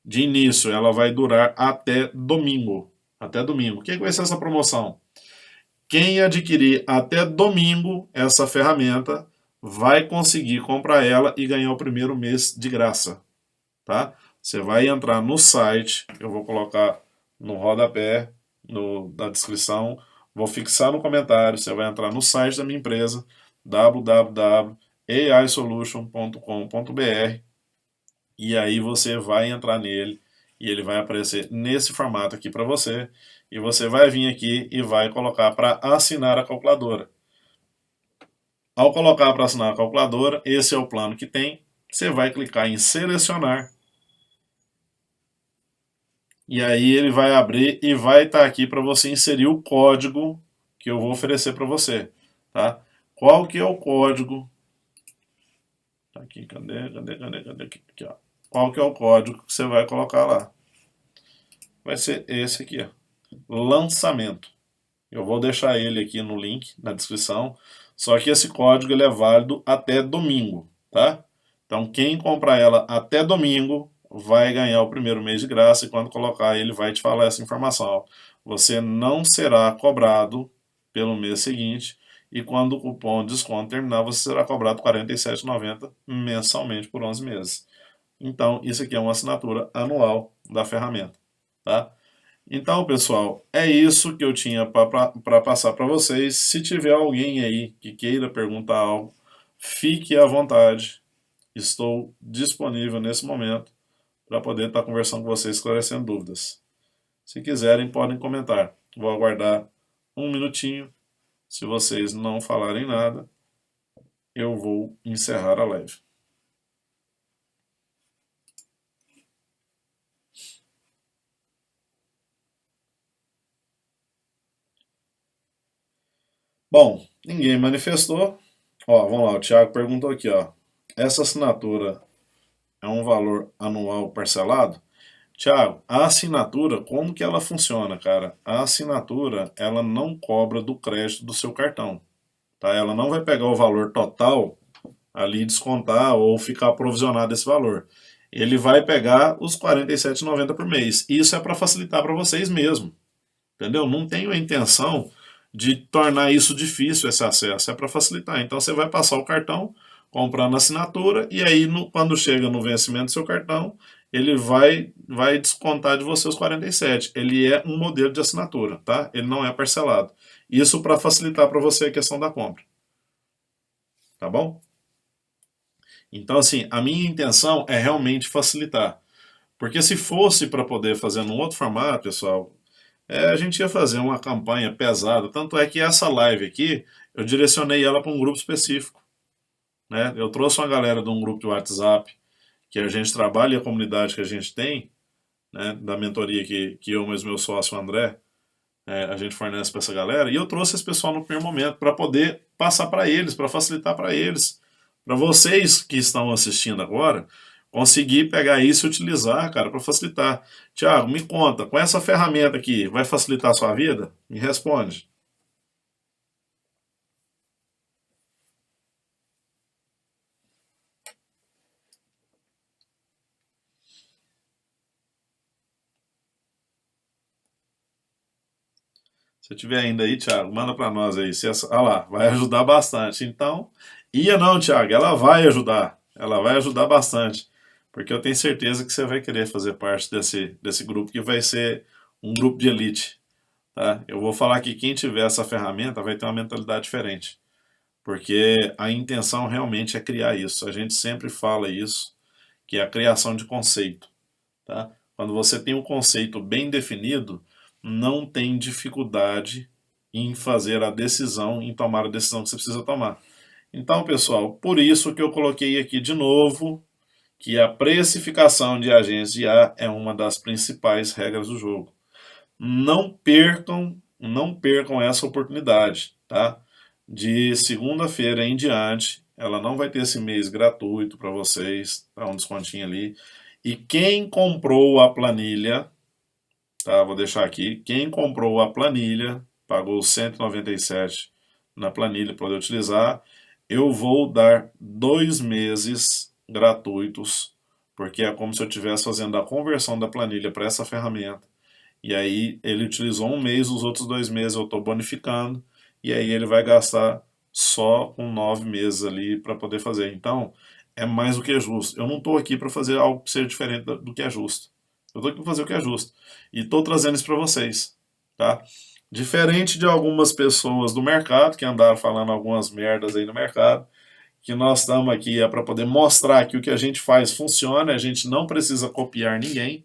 de início. Ela vai durar até domingo. Até domingo. O que vai ser essa promoção? Quem adquirir até domingo essa ferramenta vai conseguir comprar ela e ganhar o primeiro mês de graça, tá? Você vai entrar no site, eu vou colocar no rodapé, na descrição, vou fixar no comentário, você vai entrar no site da minha empresa, www.aisolution.com.br, e aí você vai entrar nele e ele vai aparecer nesse formato aqui para você, e você vai vir aqui e vai colocar para assinar a calculadora. Ao colocar para assinar a calculadora, esse é o plano que tem, você vai clicar em selecionar, e aí ele vai abrir e vai estar aqui para você inserir o código que eu vou oferecer para você, tá? Qual que é o código? Tá aqui, cadê? Aqui, ó. Qual que é o código que você vai colocar lá? Vai ser esse aqui, ó. Lançamento. Eu vou deixar ele aqui no link, na descrição. Só que esse código ele é válido até domingo, tá? Então quem comprar ela até domingo vai ganhar o primeiro mês de graça e quando colocar ele vai te falar essa informação. Você não será cobrado pelo mês seguinte e quando o cupom de desconto terminar você será cobrado R$ 47,90 mensalmente por 11 meses. Então isso aqui é uma assinatura anual da ferramenta, tá? Então, pessoal, é isso que eu tinha para passar para vocês. Se tiver alguém aí que queira perguntar algo, fique à vontade. Estou disponível nesse momento para poder estar conversando com vocês, esclarecendo dúvidas. Se quiserem, podem comentar. Vou aguardar um minutinho. Se vocês não falarem nada, eu vou encerrar a live. Bom, ninguém manifestou. Ó, vamos lá, o Thiago perguntou aqui, ó. Essa assinatura é um valor anual parcelado? Thiago, a assinatura, como que ela funciona, cara? A assinatura, ela não cobra do crédito do seu cartão, tá? Ela não vai pegar o valor total ali, descontar ou ficar provisionado esse valor. Ele vai pegar os R$ 47,90 por mês. Isso é para facilitar para vocês mesmo, entendeu? Não tenho a intenção de tornar isso difícil, esse acesso, é para facilitar. Então você vai passar o cartão, comprando a assinatura, e aí quando chega no vencimento do seu cartão, ele vai descontar de você os 47. Ele é um modelo de assinatura, tá? Ele não é parcelado. Isso para facilitar para você a questão da compra. Tá bom? Então, assim, a minha intenção é realmente facilitar. Porque se fosse para poder fazer num outro formato, pessoal, a gente ia fazer uma campanha pesada. Tanto é que essa live aqui, eu direcionei ela para um grupo específico, né? Eu trouxe uma galera de um grupo de WhatsApp que a gente trabalha e a comunidade que a gente tem, né, da mentoria que eu, mas meu sócio André, a gente fornece para essa galera, e eu trouxe esse pessoal no primeiro momento para poder passar para eles, para facilitar para eles, para vocês que estão assistindo agora, conseguir pegar isso e utilizar, cara, para facilitar. Tiago, me conta, com essa ferramenta aqui, vai facilitar a sua vida? Me responde. Se tiver ainda aí, Thiago, manda para nós aí. Ah lá, vai ajudar bastante. Então, ia não, Thiago, ela vai ajudar. Ela vai ajudar bastante. Porque eu tenho certeza que você vai querer fazer parte desse grupo, que vai ser um grupo de elite. Tá? Eu vou falar que quem tiver essa ferramenta vai ter uma mentalidade diferente. Porque a intenção realmente é criar isso. A gente sempre fala isso, que é a criação de conceito. Tá? Quando você tem um conceito bem definido, não tem dificuldade em fazer a decisão, em tomar a decisão que você precisa tomar. Então, pessoal, por isso que eu coloquei aqui de novo que a precificação de agentes de IA é uma das principais regras do jogo. Não percam essa oportunidade, tá? De segunda-feira em diante, ela não vai ter esse mês gratuito para vocês, tá? Um descontinho ali. E quem comprou a planilha, tá? Vou deixar aqui. Quem comprou a planilha, pagou 197 na planilha para poder utilizar, eu vou dar 2 meses gratuitos, porque é como se eu estivesse fazendo a conversão da planilha para essa ferramenta. E aí ele utilizou um mês, os outros 2 meses eu estou bonificando, e aí ele vai gastar só com 9 meses ali para poder fazer. Então, é mais do que é justo. Eu não estou aqui para fazer algo que seja diferente do que é justo. Eu estou aqui para fazer o que é justo. E estou trazendo isso para vocês, tá? Diferente de algumas pessoas do mercado que andaram falando algumas merdas aí no mercado, que nós estamos aqui é para poder mostrar que o que a gente faz funciona, a gente não precisa copiar ninguém,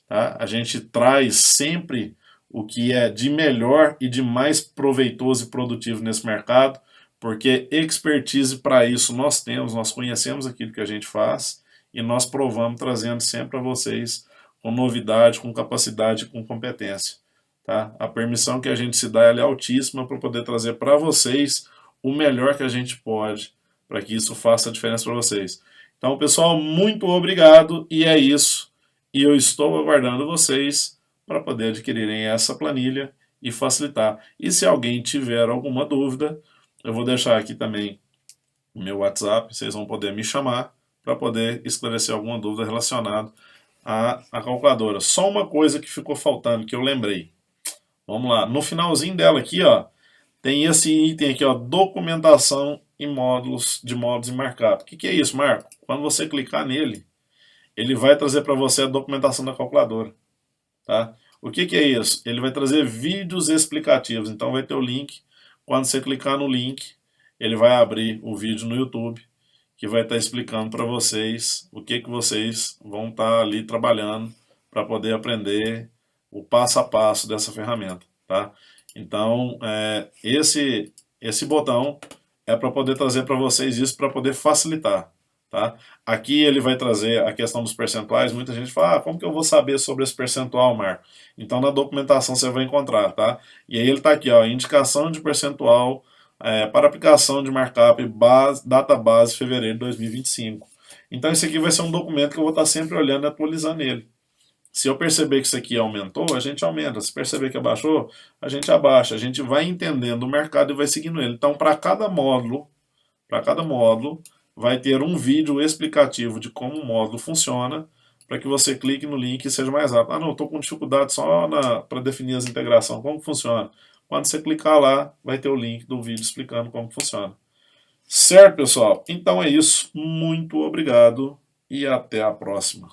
tá? A gente traz sempre o que é de melhor e de mais proveitoso e produtivo nesse mercado, porque expertise para isso nós temos, nós conhecemos aquilo que a gente faz e nós provamos trazendo sempre para vocês com novidade, com capacidade, com competência. Tá? A permissão que a gente se dá é altíssima para poder trazer para vocês o melhor que a gente pode, para que isso faça a diferença para vocês. Então, pessoal, muito obrigado e é isso. E eu estou aguardando vocês para poder adquirirem essa planilha e facilitar. E se alguém tiver alguma dúvida, eu vou deixar aqui também o meu WhatsApp, vocês vão poder me chamar para poder esclarecer alguma dúvida relacionada à calculadora. Só uma coisa que ficou faltando, que eu lembrei. Vamos lá, no finalzinho dela aqui, ó, tem esse item aqui, ó, documentação e módulos de módulos e markup. O que é isso, Marco? Quando você clicar nele, ele vai trazer para você a documentação da calculadora. Tá? O que é isso? Ele vai trazer vídeos explicativos. Então vai ter o link. Quando você clicar no link, ele vai abrir o vídeo no YouTube, que vai estar explicando para vocês o que vocês vão estar ali trabalhando para poder aprender o passo a passo dessa ferramenta. Tá? Então, esse botão é para poder trazer para vocês isso, para poder facilitar. Tá? Aqui ele vai trazer a questão dos percentuais. Muita gente fala, como que eu vou saber sobre esse percentual, Marco? Então na documentação você vai encontrar, tá? E aí ele está aqui, ó, indicação de percentual para aplicação de markup, data base fevereiro de 2025. Então esse aqui vai ser um documento que eu vou estar sempre olhando e atualizando ele. Se eu perceber que isso aqui aumentou, a gente aumenta. Se perceber que abaixou, a gente abaixa. A gente vai entendendo o mercado e vai seguindo ele. Então para cada módulo, vai ter um vídeo explicativo de como o módulo funciona, para que você clique no link e seja mais rápido. Ah, não, estou com dificuldade só para definir as integrações. Como funciona? Quando você clicar lá, vai ter o link do vídeo explicando como funciona. Certo, pessoal? Então é isso. Muito obrigado e até a próxima.